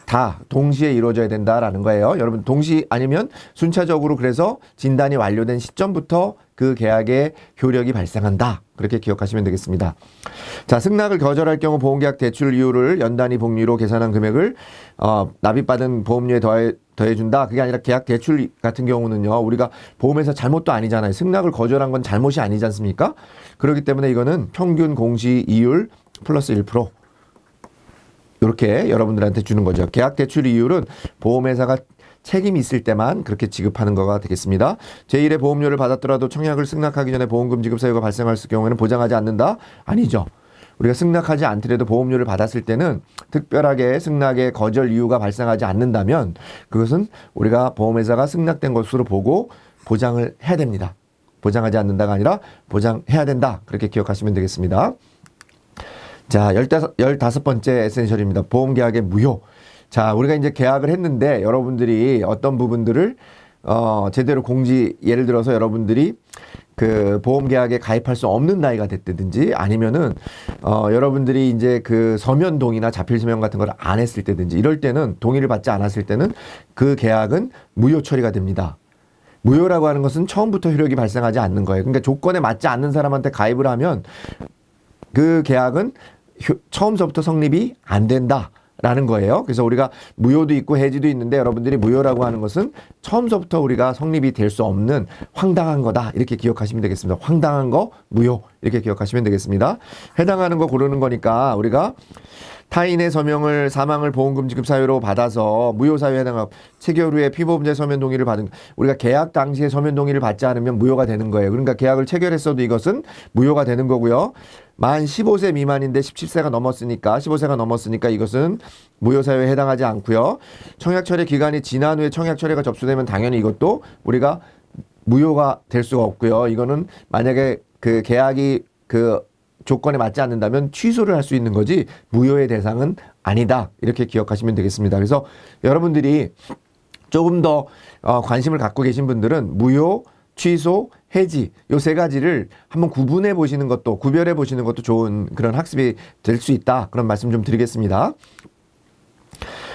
다 동시에 이루어져야 된다라는 거예요. 여러분 동시 아니면 순차적으로 그래서 진단이 완료된 시점부터 그 계약의 효력이 발생한다. 그렇게 기억하시면 되겠습니다. 자, 승낙을 거절할 경우 보험계약 대출 이율을 연단위 복리로 계산한 금액을 납입받은 보험료에 더해준다. 그게 아니라 계약 대출 같은 경우는요. 우리가 보험회사 잘못도 아니잖아요. 승낙을 거절한 건 잘못이 아니지 않습니까? 그렇기 때문에 이거는 평균 공시 이율 플러스 1%. 이렇게 여러분들한테 주는 거죠. 계약 대출 이율은 보험회사가 책임이 있을 때만 그렇게 지급하는 거가 되겠습니다. 제1의 보험료를 받았더라도 청약을 승낙하기 전에 보험금 지급 사유가 발생할 경우에는 보장하지 않는다? 아니죠. 우리가 승낙하지 않더라도 보험료를 받았을 때는 특별하게 승낙의 거절 이유가 발생하지 않는다면 그것은 우리가 보험회사가 승낙된 것으로 보고 보장을 해야 됩니다. 보장하지 않는다가 아니라 보장해야 된다. 그렇게 기억하시면 되겠습니다. 자, 15번째 에센셜입니다. 보험계약의 무효. 자, 우리가 이제 계약을 했는데 여러분들이 어떤 부분들을 제대로 예를 들어서 여러분들이 그 보험 계약에 가입할 수 없는 나이가 됐다든지 아니면은 여러분들이 이제 그 서면 동의나 자필 서면 같은 걸 안 했을 때든지 이럴 때는 동의를 받지 않았을 때는 그 계약은 무효 처리가 됩니다. 무효라고 하는 것은 처음부터 효력이 발생하지 않는 거예요. 그러니까 조건에 맞지 않는 사람한테 가입을 하면 그 계약은 처음서부터 성립이 안 된다. 라는 거예요. 그래서 우리가 무효도 있고 해지도 있는데 여러분들이 무효라고 하는 것은 처음서부터 우리가 성립이 될 수 없는 황당한 거다. 이렇게 기억하시면 되겠습니다. 황당한 거 무효 이렇게 기억하시면 되겠습니다. 해당하는 거 고르는 거니까 우리가 타인의 서명을 사망을 보험금 지급 사유로 받아서 무효 사유에 해당하고 체결 후에 피보험자의 서면 동의를 받은 우리가 계약 당시에 서면 동의를 받지 않으면 무효가 되는 거예요. 그러니까 계약을 체결했어도 이것은 무효가 되는 거고요. 만 15세 미만인데 17세가 넘었으니까 15세가 넘었으니까 이것은 무효 사유에 해당하지 않고요. 청약 철회 기간이 지난 후에 청약 철회가 접수되면 당연히 이것도 우리가 무효가 될 수가 없고요. 이거는 만약에 그 계약이 그 조건에 맞지 않는다면 취소를 할 수 있는 거지 무효의 대상은 아니다. 이렇게 기억하시면 되겠습니다. 그래서 여러분들이 조금 더 관심을 갖고 계신 분들은 무효, 취소, 해지 요 세 가지를 한번 구별해 보시는 것도 좋은 그런 학습이 될 수 있다. 그런 말씀 좀 드리겠습니다.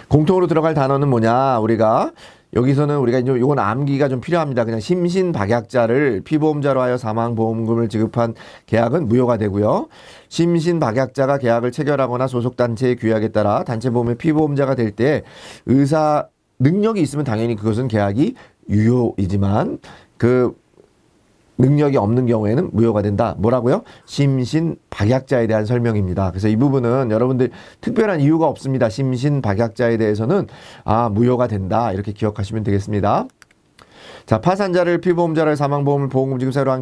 공통으로 들어갈 단어는 뭐냐? 우리가 여기서는 우리가 이제 요건 암기가 좀 필요합니다. 그냥 심신박약자를 피보험자로 하여 사망보험금을 지급한 계약은 무효가 되고요. 심신박약자가 계약을 체결하거나 소속단체의 규약에 따라 단체보험의 피보험자가 될 때 의사 능력이 있으면 당연히 그것은 계약이 유효이지만 그 능력이 없는 경우에는 무효가 된다. 뭐라고요? 심신박약자에 대한 설명입니다. 그래서 이 부분은 여러분들 특별한 이유가 없습니다. 심신박약자에 대해서는 무효가 된다. 이렇게 기억하시면 되겠습니다. 자, 파산자를 피보험자로 사망보험을 보험금 지급사유로 한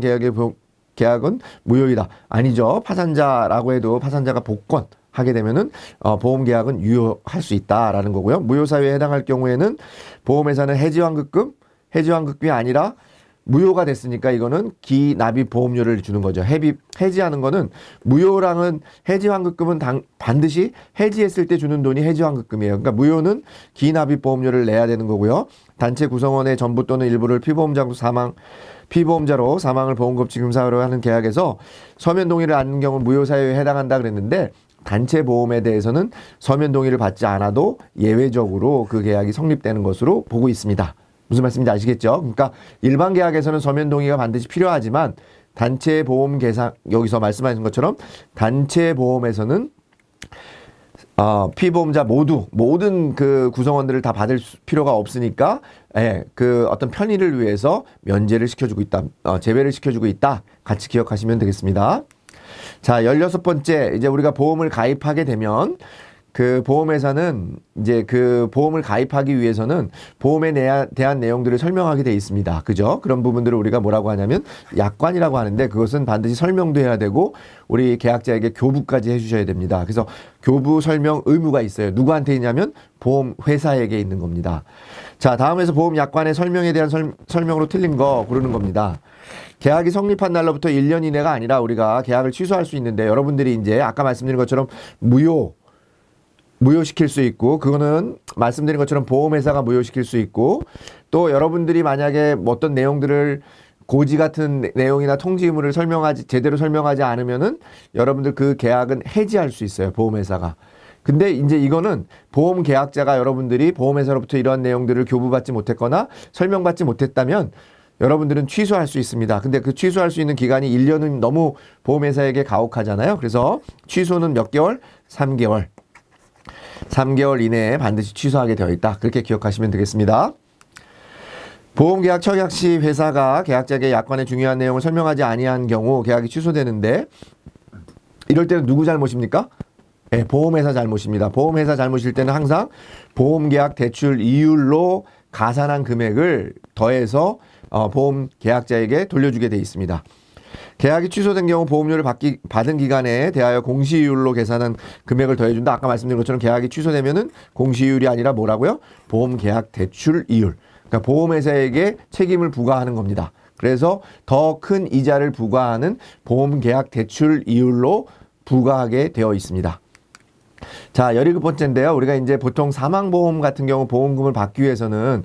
계약은 무효이다. 아니죠. 파산자라고 해도 파산자가 복권 하게 되면은 보험 계약은 유효할 수 있다라는 거고요. 무효 사유에 해당할 경우에는 보험회사는 해지환급금이 아니라 무효가 됐으니까 이거는 기납입 보험료를 주는 거죠. 해지하는 거는 무효랑은 해지환급금은 반드시 해지했을 때 주는 돈이 해지환급금이에요. 그러니까 무효는 기납입 보험료를 내야 되는 거고요. 단체 구성원의 전부 또는 일부를 피보험자로 사망을 보험금 지급 사유로 하는 계약에서 서면 동의를 않는 경우 무효 사유에 해당한다 그랬는데 단체 보험에 대해서는 서면 동의를 받지 않아도 예외적으로 그 계약이 성립되는 것으로 보고 있습니다. 무슨 말씀인지 아시겠죠? 그러니까 일반 계약에서는 서면 동의가 반드시 필요하지만 단체 보험 계상 여기서 말씀하신 것처럼 단체 보험에서는 피보험자 모든 그 구성원들을 다 받을 필요가 없으니까 그 어떤 편의를 위해서 면제를 시켜주고 있다, 제외를 시켜주고 있다. 같이 기억하시면 되겠습니다. 자, 16번째 이제 우리가 보험을 가입하게 되면 그 보험회사는 이제 그 보험을 가입하기 위해서는 보험에 대한 내용들을 설명하게 돼 있습니다. 그죠? 그런 부분들을 우리가 뭐라고 하냐면 약관이라고 하는데 그것은 반드시 설명도 해야 되고 우리 계약자에게 교부까지 해주셔야 됩니다. 그래서 교부 설명 의무가 있어요. 누구한테 있냐면 보험회사에게 있는 겁니다. 자, 다음에서 보험 약관의 설명에 대한 설명으로 틀린 거 고르는 겁니다. 계약이 성립한 날로부터 1년 이내가 아니라 우리가 계약을 취소할 수 있는데 여러분들이 이제 아까 말씀드린 것처럼 무효시킬 수 있고 그거는 말씀드린 것처럼 보험회사가 무효시킬 수 있고 또 여러분들이 만약에 어떤 내용들을 고지 같은 내용이나 통지 의무를 제대로 설명하지 않으면은 여러분들 그 계약은 해지할 수 있어요. 보험회사가. 근데 이제 이거는 보험 계약자가 여러분들이 보험회사로부터 이러한 내용들을 교부받지 못했거나 설명받지 못했다면 여러분들은 취소할 수 있습니다. 근데 그 취소할 수 있는 기간이 1년은 너무 보험회사에게 가혹하잖아요. 그래서 취소는 몇 개월? 3개월. 3개월 이내에 반드시 취소하게 되어 있다. 그렇게 기억하시면 되겠습니다. 보험계약 청약 시 회사가 계약자에게 약관의 중요한 내용을 설명하지 아니한 경우 계약이 취소되는데 이럴 때는 누구 잘못입니까? 네, 보험회사 잘못입니다. 보험회사 잘못일 때는 항상 보험계약 대출 이율로 가산한 금액을 더해서 보험계약자에게 돌려주게 되어 있습니다. 계약이 취소된 경우 보험료를 받은 기간에 대하여 공시이율로 계산한 금액을 더해준다. 아까 말씀드린 것처럼 계약이 취소되면은 공시이율이 아니라 뭐라고요? 보험계약 대출 이율. 그러니까 보험회사에게 책임을 부과하는 겁니다. 그래서 더 큰 이자를 부과하는 보험계약 대출 이율로 부과하게 되어 있습니다. 자, 17번째인데요. 우리가 이제 보통 사망보험 같은 경우 보험금을 받기 위해서는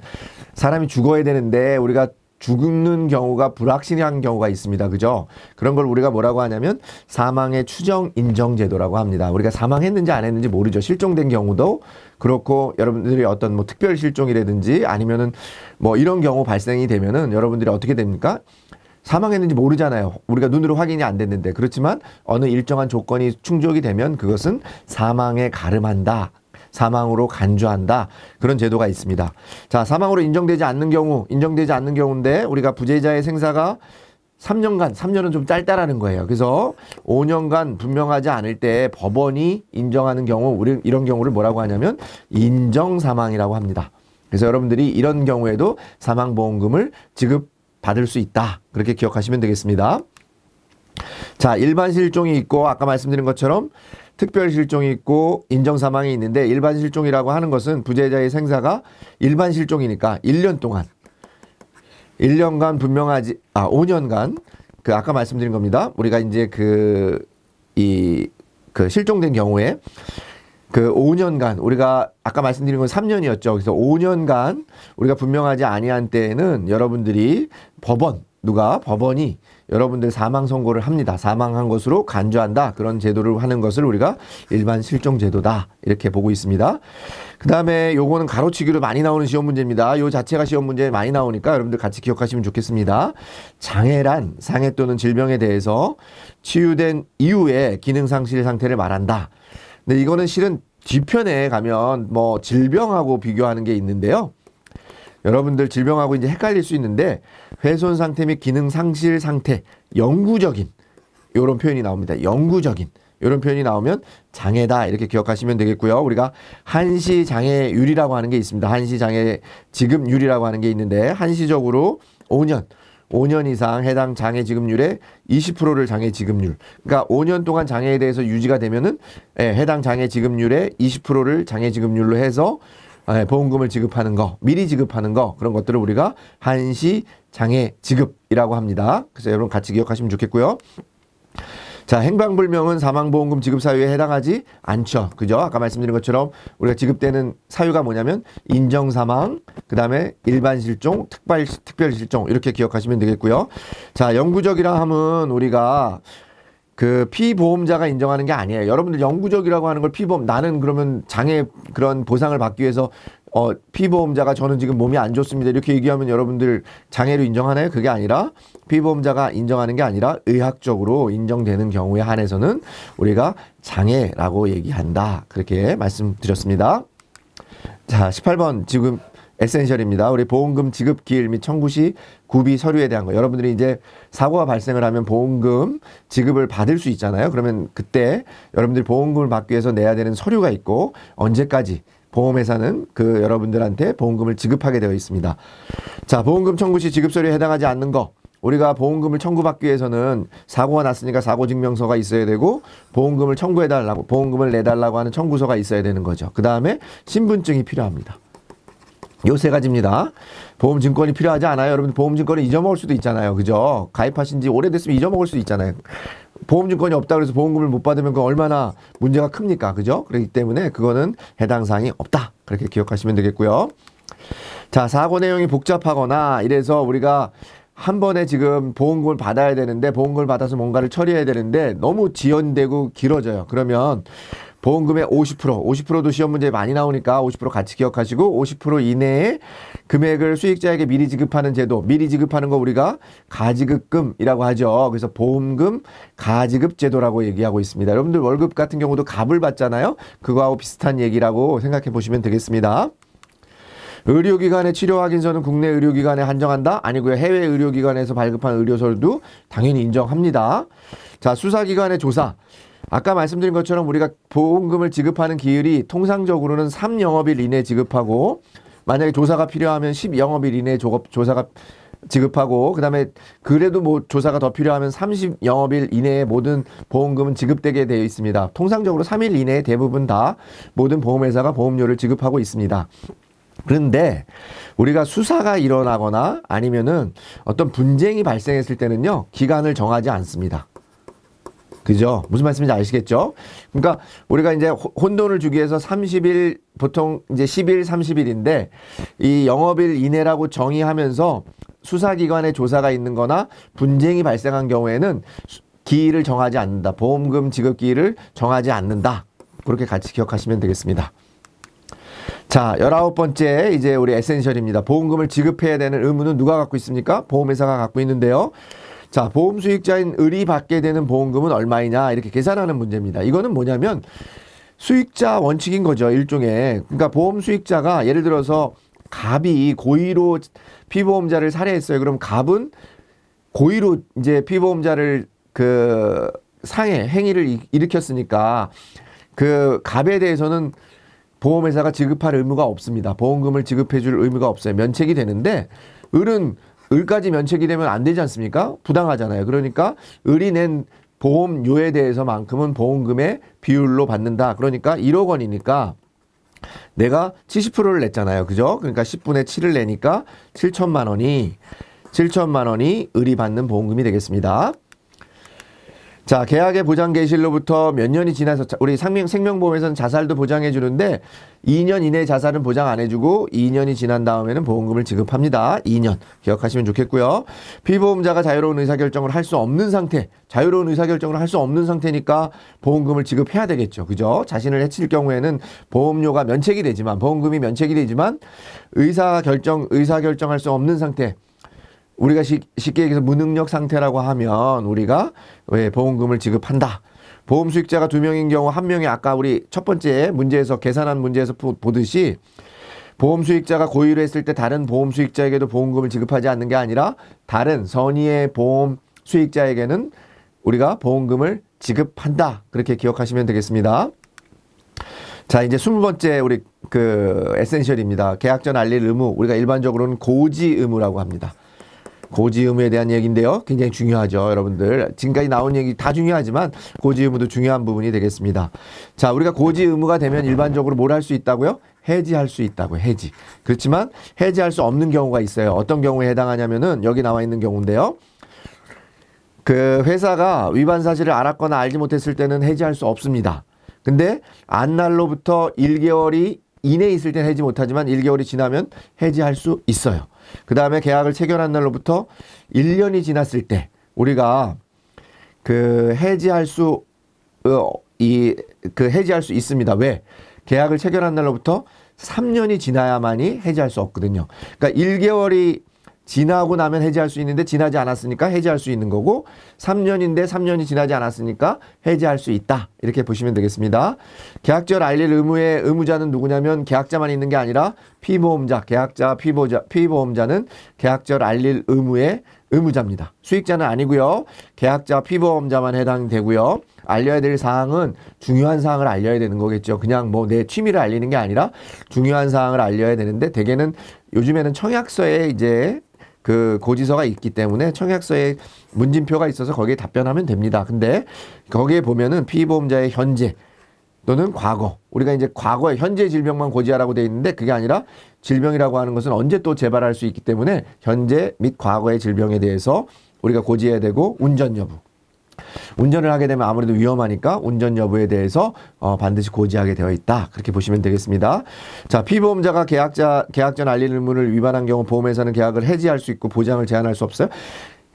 사람이 죽어야 되는데 우리가 죽는 경우가 불확실한 경우가 있습니다. 그죠? 그런 걸 우리가 뭐라고 하냐면 사망의 추정 인정 제도라고 합니다. 우리가 사망했는지 안 했는지 모르죠. 실종된 경우도 그렇고 여러분들이 어떤 뭐 특별 실종이라든지 아니면은 뭐 이런 경우 발생이 되면은 여러분들이 어떻게 됩니까? 사망했는지 모르잖아요. 우리가 눈으로 확인이 안 됐는데. 그렇지만 어느 일정한 조건이 충족이 되면 그것은 사망에 가름한다. 사망으로 간주한다. 그런 제도가 있습니다. 자, 사망으로 인정되지 않는 경우인데 우리가 부재자의 생사가 3년간, 3년은 좀 짧다라는 거예요. 그래서 5년간 분명하지 않을 때 법원이 인정하는 경우, 우리 이런 경우를 뭐라고 하냐면 인정사망이라고 합니다. 그래서 여러분들이 이런 경우에도 사망보험금을 지급받을 수 있다. 그렇게 기억하시면 되겠습니다. 자, 일반 실종이 있고 아까 말씀드린 것처럼 특별 실종이 있고 인정 사망이 있는데 일반 실종이라고 하는 것은 부재자의 생사가 일반 실종이니까 1년 동안 1년간 분명하지 5년간 그 아까 말씀드린 겁니다. 우리가 이제 그 실종된 경우에 그 5년간 우리가 아까 말씀드린 건 3년이었죠. 그래서 5년간 우리가 분명하지 아니한 때에는 여러분들이 법원이 여러분들 사망 선고를 합니다. 사망한 것으로 간주한다. 그런 제도를 하는 것을 우리가 일반 실종 제도다. 이렇게 보고 있습니다. 그 다음에 요거는 가로치기로 많이 나오는 시험 문제입니다. 요 자체가 시험 문제에 많이 나오니까 여러분들 같이 기억하시면 좋겠습니다. 장애란 상해 또는 질병에 대해서 치유된 이후에 기능 상실 상태를 말한다. 근데 이거는 실은 뒤편에 가면 뭐 질병하고 비교하는 게 있는데요. 여러분들 질병하고 이제 헷갈릴 수 있는데 훼손 상태 및 기능 상실 상태, 영구적인 이런 표현이 나옵니다. 영구적인 이런 표현이 나오면 장애다 이렇게 기억하시면 되겠고요. 우리가 한시 장애율이라고 하는 게 있습니다. 한시 장애 지급률이라고 하는 게 있는데 한시적으로 5년 이상 해당 장애 지급률의 20%를 장애 지급률. 그러니까 5년 동안 장애에 대해서 유지가 되면은 해당 장애 지급률의 20%를 장애 지급률로 해서 보험금을 지급하는 거, 미리 지급하는 거, 그런 것들을 우리가 한시 장애 지급이라고 합니다. 그래서 여러분 같이 기억하시면 좋겠고요. 자, 행방불명은 사망보험금 지급 사유에 해당하지 않죠. 그죠? 아까 말씀드린 것처럼 우리가 지급되는 사유가 뭐냐면 인정사망, 그 다음에 일반실종, 특별실종 이렇게 기억하시면 되겠고요. 자, 영구적이라 함은 우리가 그 피보험자가 인정하는 게 아니에요. 여러분들 영구적이라고 하는 걸 피보험, 나는 그러면 장애 그런 보상을 받기 위해서 피보험자가 저는 지금 몸이 안 좋습니다. 이렇게 얘기하면 여러분들 장애로 인정하나요? 그게 아니라 피보험자가 인정하는 게 아니라 의학적으로 인정되는 경우에 한해서는 우리가 장애라고 얘기한다. 그렇게 말씀드렸습니다. 자, 18번 지금 에센셜입니다. 우리 보험금 지급 기일 및 청구 시 구비 서류에 대한 거. 여러분들이 이제 사고가 발생을 하면 보험금 지급을 받을 수 있잖아요. 그러면 그때 여러분들이 보험금을 받기 위해서 내야 되는 서류가 있고 언제까지 보험회사는 그 여러분들한테 보험금을 지급하게 되어 있습니다. 자, 보험금 청구 시 지급 서류에 해당하지 않는 거. 우리가 보험금을 청구받기 위해서는 사고가 났으니까 사고증명서가 있어야 되고 보험금을 청구해달라고 보험금을 내달라고 하는 청구서가 있어야 되는 거죠. 그 다음에 신분증이 필요합니다. 요 세 가지입니다. 보험증권이 필요하지 않아요? 여러분 보험증권을 잊어먹을 수도 있잖아요. 그죠? 가입하신 지 오래됐으면 잊어먹을 수도 있잖아요. 보험증권이 없다 그래서 보험금을 못 받으면 그 얼마나 문제가 큽니까? 그죠? 그렇기 때문에 그거는 해당 사항이 없다. 그렇게 기억하시면 되겠고요. 자, 사고 내용이 복잡하거나 이래서 우리가 한 번에 지금 보험금을 받아야 되는데 보험금을 받아서 뭔가를 처리해야 되는데 너무 지연되고 길어져요. 그러면 보험금의 50%도 시험 문제에 많이 나오니까 50% 같이 기억하시고 50% 이내에 금액을 수익자에게 미리 지급하는 제도, 미리 지급하는 거 우리가 가지급금이라고 하죠. 그래서 보험금 가지급 제도라고 얘기하고 있습니다. 여러분들 월급 같은 경우도 갑을 받잖아요. 그거하고 비슷한 얘기라고 생각해 보시면 되겠습니다. 의료기관의 치료 확인서는 국내 의료기관에 한정한다? 아니고요. 해외 의료기관에서 발급한 의료서도 당연히 인정합니다. 자, 수사기관의 조사. 아까 말씀드린 것처럼 우리가 보험금을 지급하는 기일이 통상적으로는 3영업일 이내에 지급하고 만약에 조사가 필요하면 10영업일 이내에 조사가 지급하고 그다음에 그래도 뭐 조사가 더 필요하면 30영업일 이내에 모든 보험금은 지급되게 되어 있습니다. 통상적으로 3일 이내에 대부분 다 모든 보험회사가 보험료를 지급하고 있습니다. 그런데 우리가 수사가 일어나거나 아니면은 어떤 분쟁이 발생했을 때는요, 기간을 정하지 않습니다. 그죠? 무슨 말씀인지 아시겠죠? 그러니까 우리가 이제 혼돈을 주기 위해서 30일, 보통 이제 10일, 30일인데 이 영업일 이내라고 정의하면서 수사기관의 조사가 있는 거나 분쟁이 발생한 경우에는 기일을 정하지 않는다. 보험금 지급 기일을 정하지 않는다. 그렇게 같이 기억하시면 되겠습니다. 자, 19번째 이제 우리 에센셜입니다. 보험금을 지급해야 되는 의무는 누가 갖고 있습니까? 보험회사가 갖고 있는데요. 자, 보험 수익자인 을이 받게 되는 보험금은 얼마이냐 이렇게 계산하는 문제입니다. 이거는 뭐냐면 수익자 원칙인 거죠. 일종의. 그러니까 보험 수익자가 예를 들어서 갑이 고의로 피보험자를 살해했어요. 그럼 갑은 고의로 이제 피보험자를 그 상해, 행위를 일으켰으니까 그 갑에 대해서는 보험회사가 지급할 의무가 없습니다. 보험금을 지급해 줄 의무가 없어요. 면책이 되는데 을은 을까지 면책이 되면 안 되지 않습니까? 부당하잖아요. 그러니까 을이 낸 보험료에 대해서만큼은 보험금의 비율로 받는다. 그러니까 1억 원이니까 내가 70%를 냈잖아요. 그죠? 그러니까 10분의 7을 내니까 7천만 원이 을이 받는 보험금이 되겠습니다. 자, 계약의 보장 개시일로부터 몇 년이 지나서 우리 생명보험에서는 자살도 보장해 주는데 2년 이내 자살은 보장 안 해주고 2년이 지난 다음에는 보험금을 지급합니다. 2년 기억하시면 좋겠고요. 피보험자가 자유로운 의사결정을 할 수 없는 상태, 자유로운 의사결정을 할 수 없는 상태니까 보험금을 지급해야 되겠죠. 그죠? 자신을 해칠 경우에는 보험료가 면책이 되지만, 보험금이 면책이 되지만 의사결정할 수 없는 상태, 우리가 쉽게 얘기해서 무능력 상태라고 하면 우리가 왜 보험금을 지급한다. 보험 수익자가 2명인 경우 1명이 아까 우리 첫 번째 문제에서 계산한 문제에서 보듯이 보험 수익자가 고의로 했을 때 다른 보험 수익자에게도 보험금을 지급하지 않는 게 아니라 다른 선의의 보험 수익자에게는 우리가 보험금을 지급한다. 그렇게 기억하시면 되겠습니다. 자, 이제 20번째 우리 그 에센셜입니다. 계약 전 알릴 의무. 우리가 일반적으로는 고지 의무라고 합니다. 고지 의무에 대한 얘기인데요. 굉장히 중요하죠, 여러분들. 지금까지 나온 얘기 다 중요하지만 고지 의무도 중요한 부분이 되겠습니다. 자, 우리가 고지 의무가 되면 일반적으로 뭘 할 수 있다고요? 해지할 수 있다고요. 해지. 그렇지만 해지할 수 없는 경우가 있어요. 어떤 경우에 해당하냐면은 여기 나와 있는 경우인데요. 그 회사가 위반 사실을 알았거나 알지 못했을 때는 해지할 수 없습니다. 근데 안날로부터 1개월이 이내에 있을 때는 해지 못하지만 1개월이 지나면 해지할 수 있어요. 그 다음에 계약을 체결한 날로부터 1년이 지났을 때 우리가 그 해지할 수 있습니다. 왜? 계약을 체결한 날로부터 3년이 지나야만이 해지할 수 없거든요. 그러니까 1개월이 지나고 나면 해지할 수 있는데 지나지 않았으니까 해지할 수 있는 거고 3년인데 3년이 지나지 않았으니까 해지할 수 있다. 이렇게 보시면 되겠습니다. 계약절 알릴 의무의 의무자는 누구냐면 계약자만 있는 게 아니라 피보험자, 계약자, 피보험자는 계약절 알릴 의무의 의무자입니다. 수익자는 아니고요. 계약자, 피보험자만 해당되고요. 알려야 될 사항은 중요한 사항을 알려야 되는 거겠죠. 그냥 뭐 내 취미를 알리는 게 아니라 중요한 사항을 알려야 되는데 대개는 요즘에는 청약서에 이제 그 고지서가 있기 때문에 청약서에 문진표가 있어서 거기에 답변하면 됩니다. 근데 거기에 보면은 피보험자의 현재 또는 과거, 우리가 이제 과거의 현재 질병만 고지하라고 되어 있는데 그게 아니라 질병이라고 하는 것은 언제 또 재발할 수 있기 때문에 현재 및 과거의 질병에 대해서 우리가 고지해야 되고 운전 여부. 운전을 하게 되면 아무래도 위험하니까 운전 여부에 대해서 반드시 고지하게 되어 있다. 그렇게 보시면 되겠습니다. 자, 피보험자가 계약 전 알릴 의무를 위반한 경우 보험회사는 계약을 해지할 수 있고 보장을 제한할 수 없어요.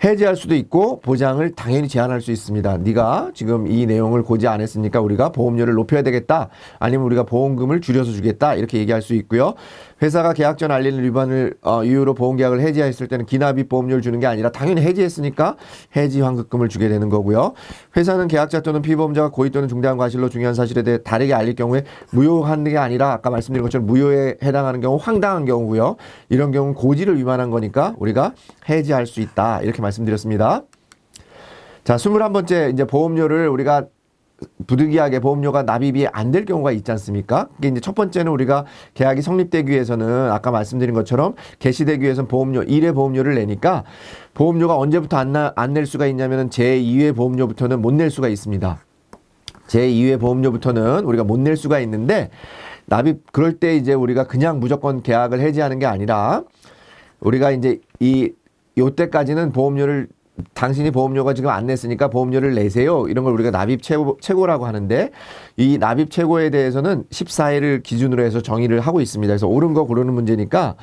해지할 수도 있고 보장을 당연히 제한할 수 있습니다. 네가 지금 이 내용을 고지 안 했으니까 우리가 보험료를 높여야 되겠다. 아니면 우리가 보험금을 줄여서 주겠다. 이렇게 얘기할 수 있고요. 회사가 계약 전 알리는 위반을 이유로 보험계약을 해지했을 때는 기납입 보험료를 주는 게 아니라 당연히 해지했으니까 해지 환급금을 주게 되는 거고요. 회사는 계약자 또는 피보험자가 고의 또는 중대한 과실로 중요한 사실에 대해 다르게 알릴 경우에 무효하는 게 아니라 아까 말씀드린 것처럼 무효에 해당하는 경우 황당한 경우고요. 이런 경우는 고지를 위반한 거니까 우리가 해지할 수 있다. 이렇게 말씀드렸습니다. 자, 21번째 이제 보험료를 우리가 부득이하게 보험료가 납입이 안 될 경우가 있지 않습니까? 이게 이제 첫 번째는 우리가 계약이 성립되기 위해서는 아까 말씀드린 것처럼 개시되기 위해서는 보험료, 1회 보험료를 내니까 보험료가 언제부터 안 낼 수가 있냐면은 제2회 보험료부터는 못 낼 수가 있습니다. 제2회 보험료부터는 우리가 못 낼 수가 있는데 납입, 그럴 때 이제 우리가 그냥 무조건 계약을 해지하는 게 아니라 우리가 이제 요때까지는 보험료를 당신이 보험료가 지금 안 냈으니까 보험료를 내세요. 이런 걸 우리가 납입 최고라고 하는데 이 납입 최고에 대해서는 14일을 기준으로 해서 정의를 하고 있습니다. 그래서 옳은 거 고르는 문제니까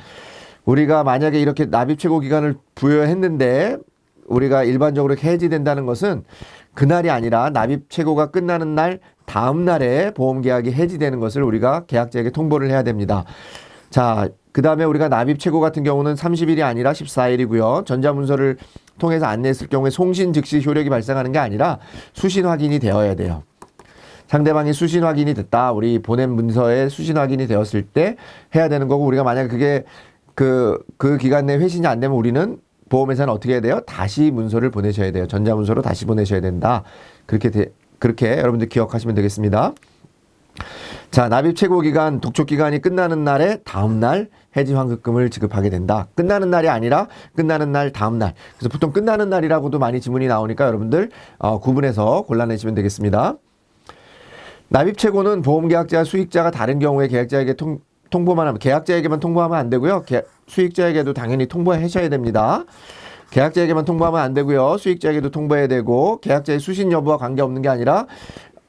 우리가 만약에 이렇게 납입 최고 기간을 부여했는데 우리가 일반적으로 해지된다는 것은 그날이 아니라 납입 최고가 끝나는 날 다음 날에 보험 계약이 해지되는 것을 우리가 계약자에게 통보를 해야 됩니다. 자, 그 다음에 우리가 납입 최고 같은 경우는 30일이 아니라 14일이고요. 전자문서를 통해서 안내했을 경우에 송신 즉시 효력이 발생하는 게 아니라 수신 확인이 되어야 돼요. 상대방이 수신 확인이 됐다. 우리 보낸 문서에 수신 확인이 되었을 때 해야 되는 거고 우리가 만약에 그게 그 기간 내에 회신이 안 되면 우리는 보험회사는 어떻게 해야 돼요? 다시 문서를 보내셔야 돼요. 전자문서로 다시 보내셔야 된다. 그렇게 여러분들 기억하시면 되겠습니다. 자, 납입 최고 기간, 독촉 기간이 끝나는 날에 다음 날 해지 환급금을 지급하게 된다. 끝나는 날이 아니라 끝나는 날 다음 날. 그래서 보통 끝나는 날이라고도 많이 지문이 나오니까 여러분들 구분해서 골라내시면 되겠습니다. 납입 최고는 보험계약자, 수익자가 다른 경우에 계약자에게 통보만 하면, 계약자에게만 통보하면 안 되고요. 수익자에게도 당연히 통보하셔야 됩니다. 계약자에게만 통보하면 안 되고요. 수익자에게도 통보해야 되고, 계약자의 수신 여부와 관계없는 게 아니라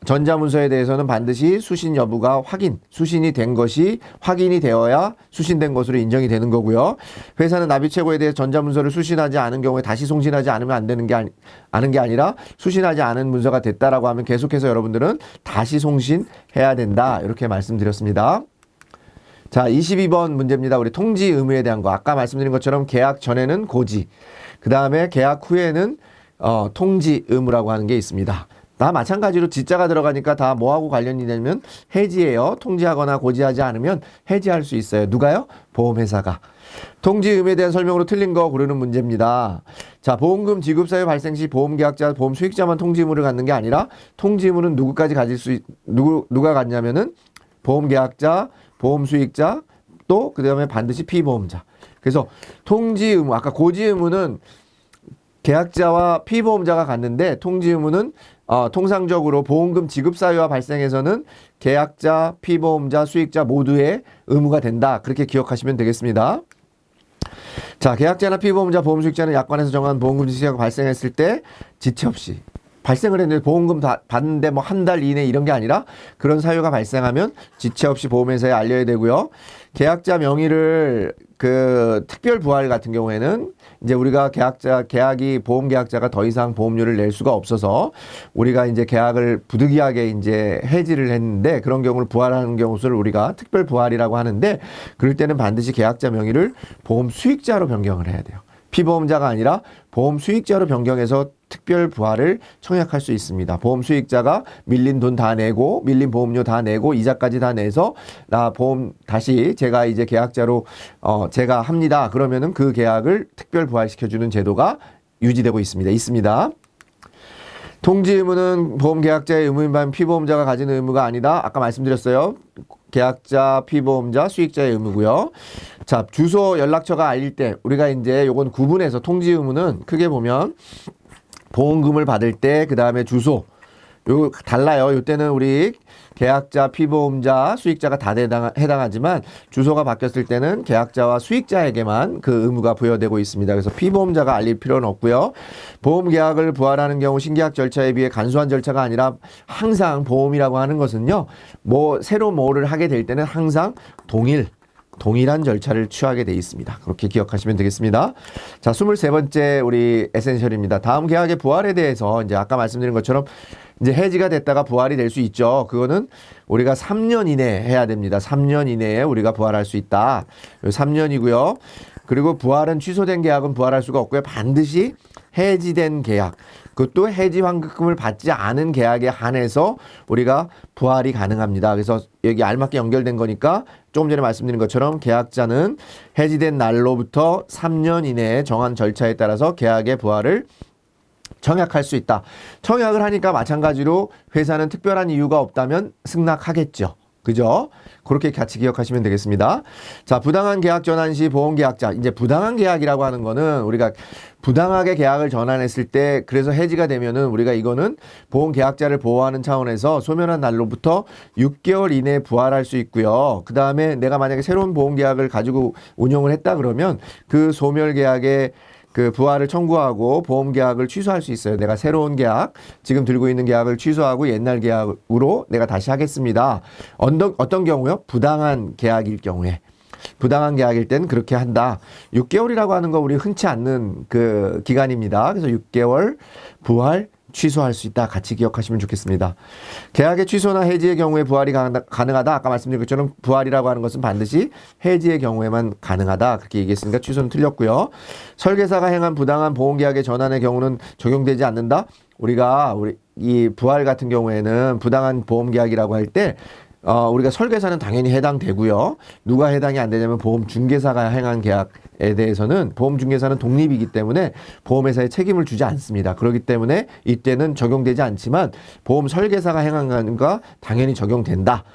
전자문서에 대해서는 반드시 수신 여부가 수신이 된 것이 확인이 되어야 수신된 것으로 인정이 되는 거고요. 회사는 납입 최고에 대해 전자문서를 수신하지 않은 경우에 다시 송신하지 않으면 안 되는 게 아니라 수신하지 않은 문서가 됐다라고 하면 계속해서 여러분들은 다시 송신해야 된다. 이렇게 말씀드렸습니다. 자, 22번 문제입니다. 우리 통지 의무에 대한 거. 아까 말씀드린 것처럼 계약 전에는 고지, 그 다음에 계약 후에는 통지 의무라고 하는 게 있습니다. 다 마찬가지로 지자가 들어가니까 다 뭐하고 관련이 되면 해지예요. 통지하거나 고지하지 않으면 해지할 수 있어요. 누가요? 보험회사가. 통지 의무에 대한 설명으로 틀린 거 고르는 문제입니다. 자, 보험금 지급 사유 발생 시 보험계약자, 보험수익자만 통지 의무를 갖는 게 아니라 통지 의무는 누구까지 누가 갖냐면은 보험계약자, 보험수익자, 또 그다음에 반드시 피보험자. 그래서 통지 의무, 아까 고지 의무는 계약자와 피보험자가 갖는데 통지 의무는 통상적으로 보험금 지급 사유가 발생해서는 계약자, 피보험자, 수익자 모두의 의무가 된다. 그렇게 기억하시면 되겠습니다. 자, 계약자나 피보험자, 보험수익자는 약관에서 정한 보험금 지체가 발생했을 때 지체 없이 발생을 했는데 보험금 다 받는데 뭐 한 달 이내 이런 게 아니라 그런 사유가 발생하면 지체 없이 보험회사에 알려야 되고요. 계약자 명의를 특별 부활 같은 경우에는 이제 우리가 계약이 보험계약자가 더 이상 보험료를 낼 수가 없어서 우리가 이제 계약을 부득이하게 이제 해지를 했는데 그런 경우를 부활하는 경우를 우리가 특별 부활이라고 하는데 그럴 때는 반드시 계약자 명의를 보험 수익자로 변경을 해야 돼요. 피보험자가 아니라 보험 수익자로 변경해서 특별 부활을 청약할 수 있습니다. 보험 수익자가 밀린 돈 다 내고 밀린 보험료 다 내고 이자까지 다 내서 나 보험 다시 제가 이제 계약자로 제가 합니다. 그러면은 그 계약을 특별 부활시켜주는 제도가 유지되고 있습니다. 통지 의무는 보험계약자의 의무인 반면 피보험자가 가진 의무가 아니다. 아까 말씀드렸어요. 계약자, 피보험자, 수익자의 의무고요. 자, 주소, 연락처가 알릴 때 우리가 이제 요건 구분해서 통지 의무는 크게 보면 보험금을 받을 때 그 다음에 주소 요 달라요. 요때는 우리 계약자, 피보험자, 수익자가 다 해당하지만 주소가 바뀌었을 때는 계약자와 수익자에게만 그 의무가 부여되고 있습니다. 그래서 피보험자가 알릴 필요는 없고요. 보험계약을 부활하는 경우 신계약 절차에 비해 간소한 절차가 아니라 항상 보험이라고 하는 것은요. 새로 뭐를 하게 될 때는 항상 동일한 절차를 취하게 돼 있습니다. 그렇게 기억하시면 되겠습니다. 자, 23번째 우리 에센셜입니다. 다음 계약의 부활에 대해서 이제 아까 말씀드린 것처럼 이제 해지가 됐다가 부활이 될 수 있죠. 그거는 우리가 3년 이내에 해야 됩니다. 3년 이내에 우리가 부활할 수 있다. 3년이고요. 그리고 부활은 취소된 계약은 부활할 수가 없고요. 반드시 해지된 계약, 그것도 해지 환급금을 받지 않은 계약에 한해서 우리가 부활이 가능합니다. 그래서 여기 알맞게 연결된 거니까 조금 전에 말씀드린 것처럼 계약자는 해지된 날로부터 3년 이내에 정한 절차에 따라서 계약의 부활을 청약할 수 있다. 청약을 하니까 마찬가지로 회사는 특별한 이유가 없다면 승낙하겠죠. 그죠? 그렇게 같이 기억하시면 되겠습니다. 자, 부당한 계약 전환 시 보험계약자. 이제 부당한 계약이라고 하는 거는 우리가 부당하게 계약을 전환했을 때 그래서 해지가 되면은 우리가 이거는 보험계약자를 보호하는 차원에서 소멸한 날로부터 6개월 이내에 부활할 수 있고요. 그 다음에 내가 만약에 새로운 보험계약을 가지고 운용을 했다 그러면 그 소멸계약의 그 부활을 청구하고 보험 계약을 취소할 수 있어요. 내가 새로운 계약, 지금 들고 있는 계약을 취소하고 옛날 계약으로 내가 다시 하겠습니다. 어떤 경우요? 부당한 계약일 경우에. 부당한 계약일 땐 그렇게 한다. 6개월이라고 하는 거 우리 흔치 않는 그 기간입니다. 그래서 6개월 부활 취소할 수 있다. 같이 기억하시면 좋겠습니다. 계약의 취소나 해지의 경우에 부활이 가능하다. 아까 말씀드린 것처럼 부활이라고 하는 것은 반드시 해지의 경우에만 가능하다. 그렇게 얘기했으니까 취소는 틀렸고요. 설계사가 행한 부당한 보험계약의 전환의 경우는 적용되지 않는다. 우리가 이 부활 같은 경우에는 부당한 보험계약이라고 할 때 우리가 설계사는 당연히 해당되고요. 누가 해당이 안 되냐면 보험중개사가 행한 계약에 대해서는 보험중개사는 독립이기 때문에 보험회사에 책임을 주지 않습니다. 그렇기 때문에 이때는 적용되지 않지만 보험 설계사가 행한 것과 당연히 적용된다.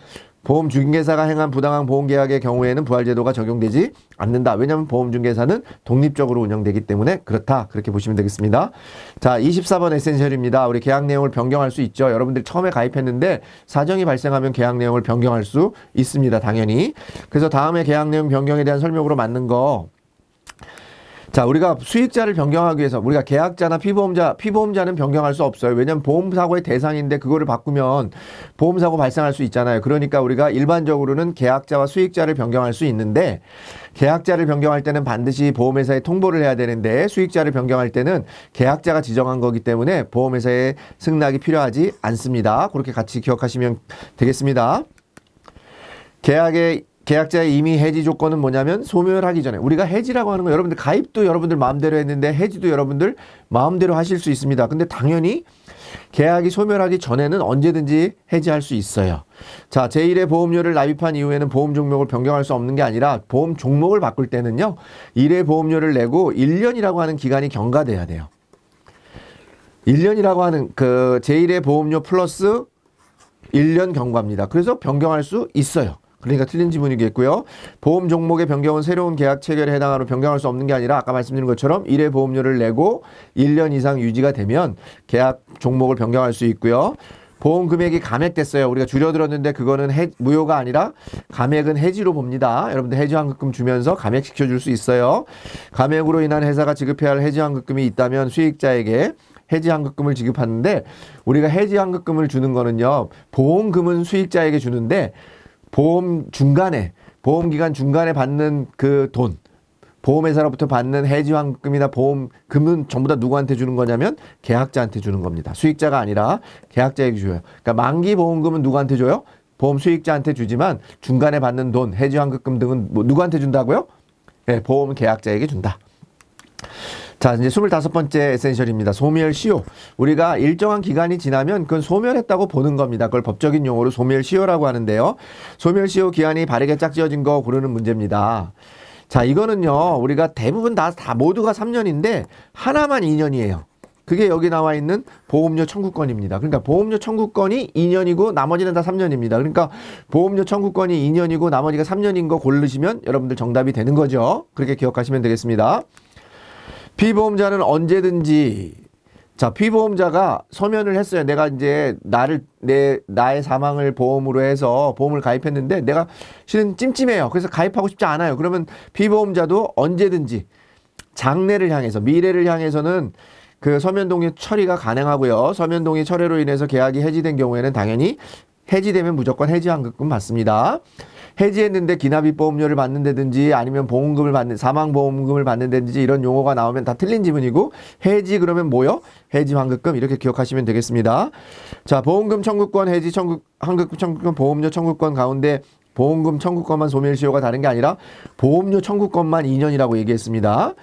보험중개사가 행한 부당한 보험계약의 경우에는 부활제도가 적용되지 않는다. 왜냐하면 보험중개사는 독립적으로 운영되기 때문에 그렇다. 그렇게 보시면 되겠습니다. 자, 24번 에센셜입니다. 우리 계약 내용을 변경할 수 있죠. 여러분들이 처음에 가입했는데 사정이 발생하면 계약 내용을 변경할 수 있습니다. 당연히. 그래서 다음에 계약 내용 변경에 대한 설명으로 맞는 거. 자, 우리가 수익자를 변경하기 위해서 우리가 계약자나 피보험자는 변경할 수 없어요. 왜냐하면 보험사고의 대상인데 그거를 바꾸면 보험사고 발생할 수 있잖아요. 그러니까 우리가 일반적으로는 계약자와 수익자를 변경할 수 있는데 계약자를 변경할 때는 반드시 보험회사에 통보를 해야 되는데 수익자를 변경할 때는 계약자가 지정한 거기 때문에 보험회사에 승낙이 필요하지 않습니다. 그렇게 같이 기억하시면 되겠습니다. 계약자의 임의 해지 조건은 뭐냐면 소멸하기 전에 우리가 해지라고 하는 거 여러분들 가입도 여러분들 마음대로 했는데 해지도 여러분들 마음대로 하실 수 있습니다. 근데 당연히 계약이 소멸하기 전에는 언제든지 해지할 수 있어요. 자, 제1의 보험료를 납입한 이후에는 보험 종목을 변경할 수 없는 게 아니라 보험 종목을 바꿀 때는요. 1회 보험료를 내고 1년이라고 하는 기간이 경과돼야 돼요. 1년이라고 하는 그 제1의 보험료 플러스 1년 경과입니다. 그래서 변경할 수 있어요. 그러니까 틀린 지문이겠고요. 보험 종목의 변경은 새로운 계약 체결에 해당하는 변경할 수 없는 게 아니라 아까 말씀드린 것처럼 1회 보험료를 내고 1년 이상 유지가 되면 계약 종목을 변경할 수 있고요. 보험 금액이 감액됐어요. 우리가 줄여들었는데 그거는 무효가 아니라 감액은 해지로 봅니다. 여러분들 해지환급금 주면서 감액시켜 줄 수 있어요. 감액으로 인한 회사가 지급해야 할 해지환급금이 있다면 수익자에게 해지환급금을 지급하는데 우리가 해지환급금을 주는 거는요. 보험금은 수익자에게 주는데 보험기간 중간에 받는 그 돈, 보험회사로부터 받는 해지환급금이나 보험금은 전부 다 누구한테 주는 거냐면 계약자한테 주는 겁니다. 수익자가 아니라 계약자에게 줘요. 그러니까 만기 보험금은 누구한테 줘요? 보험 수익자한테 주지만 중간에 받는 돈, 해지환급금 등은 뭐 누구한테 준다고요? 네, 보험 계약자에게 준다. 자, 이제 25번째 에센셜입니다. 소멸시효. 우리가 일정한 기간이 지나면 그건 소멸했다고 보는 겁니다. 그걸 법적인 용어로 소멸시효라고 하는데요. 소멸시효 기한이 바르게 짝지어진 거 고르는 문제입니다. 자, 이거는요. 우리가 대부분 다 모두가 3년인데 하나만 2년이에요. 그게 여기 나와 있는 보험료 청구권입니다. 그러니까 보험료 청구권이 2년이고 나머지는 다 3년입니다. 그러니까 보험료 청구권이 2년이고 나머지가 3년인 거 고르시면 여러분들 정답이 되는 거죠. 그렇게 기억하시면 되겠습니다. 피보험자는 언제든지 자, 피보험자가 서면을 했어요. 내가 이제 나의 사망을 보험으로 해서 보험을 가입했는데 내가 실은 찜찜해요. 그래서 가입하고 싶지 않아요. 그러면 피보험자도 언제든지 장래를 향해서 미래를 향해서는 그 서면 동의 처리가 가능하고요. 서면 동의 철회로 인해서 계약이 해지된 경우에는 당연히 해지되면 무조건 해지환급금 받습니다. 해지했는데 기납입보험료를 받는다든지 아니면 사망보험금을 받는다든지 이런 용어가 나오면 다 틀린 지문이고 해지 그러면 뭐요? 해지환급금 이렇게 기억하시면 되겠습니다. 자, 보험금 청구권, 환급금 청구권, 보험료 청구권 가운데 보험금 청구권만 소멸시효가 다른 게 아니라 보험료 청구권만 2년이라고 얘기했습니다.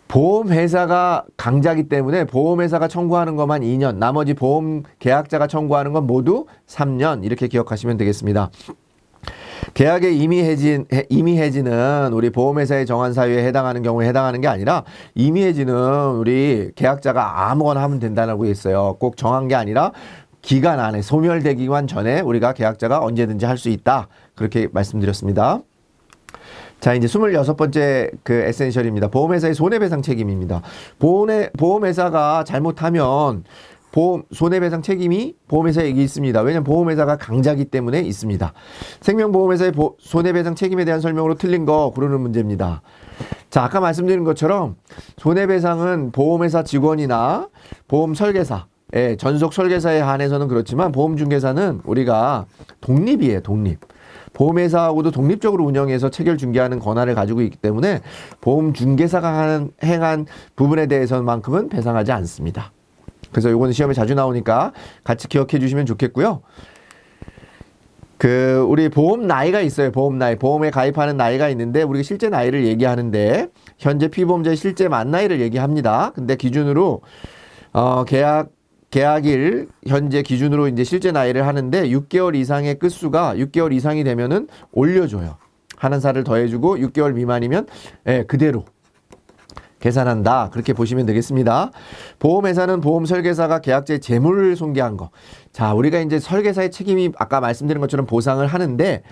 보험회사가 강자기 때문에 보험회사가 청구하는 것만 2년, 나머지 보험 계약자가 청구하는 건 모두 3년 이렇게 기억하시면 되겠습니다. 계약의 임의해지는 우리 보험회사의 정한 사유에 해당하는 경우에 해당하는 게 아니라 임의해지는 우리 계약자가 아무거나 하면 된다고 했어요. 꼭 정한 게 아니라 기간 안에 소멸되기만 전에 우리가 계약자가 언제든지 할 수 있다. 그렇게 말씀드렸습니다. 자, 이제 26번째 그 에센셜입니다. 보험회사의 손해배상 책임입니다. 보험회사가 잘못하면 손해배상 책임이 보험회사에게 있습니다. 왜냐하면 보험회사가 강자기 때문에 있습니다. 생명보험회사의 손해배상 책임에 대한 설명으로 틀린 거 고르는 문제입니다. 자, 아까 말씀드린 것처럼 손해배상은 보험회사 직원이나 보험 설계사, 전속 설계사에 한해서는 그렇지만 보험중개사는 우리가 독립이에요, 독립. 보험회사하고도 독립적으로 운영해서 체결 중개하는 권한을 가지고 있기 때문에 보험중개사가 행한 부분에 대해서만큼은 배상하지 않습니다. 그래서 이거는 시험에 자주 나오니까 같이 기억해 주시면 좋겠고요. 우리 보험 나이가 있어요. 보험 나이. 보험에 가입하는 나이가 있는데 우리가 실제 나이를 얘기하는데 현재 피보험자의 실제 만 나이를 얘기합니다. 근데 기준으로 계약일 현재 기준으로 이제 실제 나이를 하는데 6개월 이상의 끝수가 6개월 이상이 되면은 올려줘요. 하는 살을 더해주고 6개월 미만이면 그대로 계산한다. 그렇게 보시면 되겠습니다. 보험회사는 보험 설계사가 계약자의 재물을 손괴한 거. 자, 우리가 이제 설계사의 책임이 아까 말씀드린 것처럼 보상을 하는데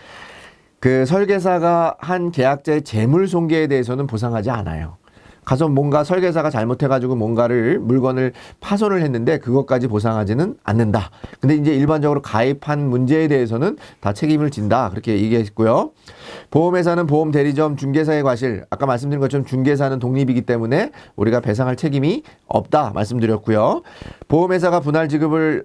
그 설계사가 한 계약자의 재물 손괴에 대해서는 보상하지 않아요. 가서 뭔가 설계사가 잘못해가지고 물건을 파손을 했는데 그것까지 보상하지는 않는다. 근데 이제 일반적으로 가입한 문제에 대해서는 다 책임을 진다. 그렇게 얘기했고요. 보험회사는 보험 대리점 중개사의 과실. 아까 말씀드린 것처럼 중개사는 독립이기 때문에 우리가 배상할 책임이 없다. 말씀드렸고요. 보험회사가 분할 지급액을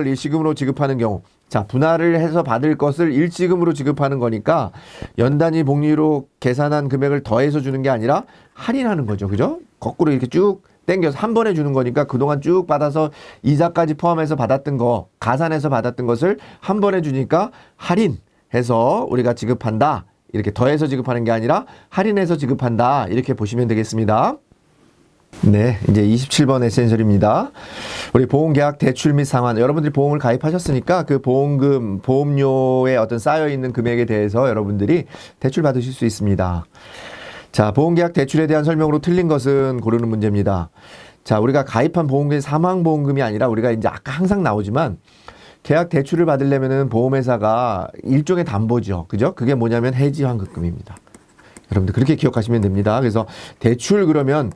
일시금으로 지급하는 경우. 자, 분할을 해서 받을 것을 일시금으로 지급하는 거니까 연단위 복리로 계산한 금액을 더해서 주는 게 아니라 할인하는 거죠. 그죠? 거꾸로 이렇게 쭉 땡겨서 한 번에 주는 거니까 그동안 쭉 받아서 이자까지 포함해서 받았던 거, 가산해서 받았던 것을 한 번에 주니까 할인해서 우리가 지급한다. 이렇게 더해서 지급하는 게 아니라 할인해서 지급한다. 이렇게 보시면 되겠습니다. 네, 이제 27번 에센셜입니다. 우리 보험계약 대출 및 상환. 여러분들이 보험을 가입하셨으니까 그 보험금, 보험료에 어떤 쌓여있는 금액에 대해서 여러분들이 대출 받으실 수 있습니다. 자, 보험계약 대출에 대한 설명으로 틀린 것은 고르는 문제입니다. 자, 우리가 가입한 보험금이 사망보험금이 아니라 우리가 이제 아까 항상 나오지만 계약 대출을 받으려면은 보험회사가 일종의 담보죠. 그죠? 그게 뭐냐면 해지환급금입니다. 여러분들 그렇게 기억하시면 됩니다. 그래서 대출 그러면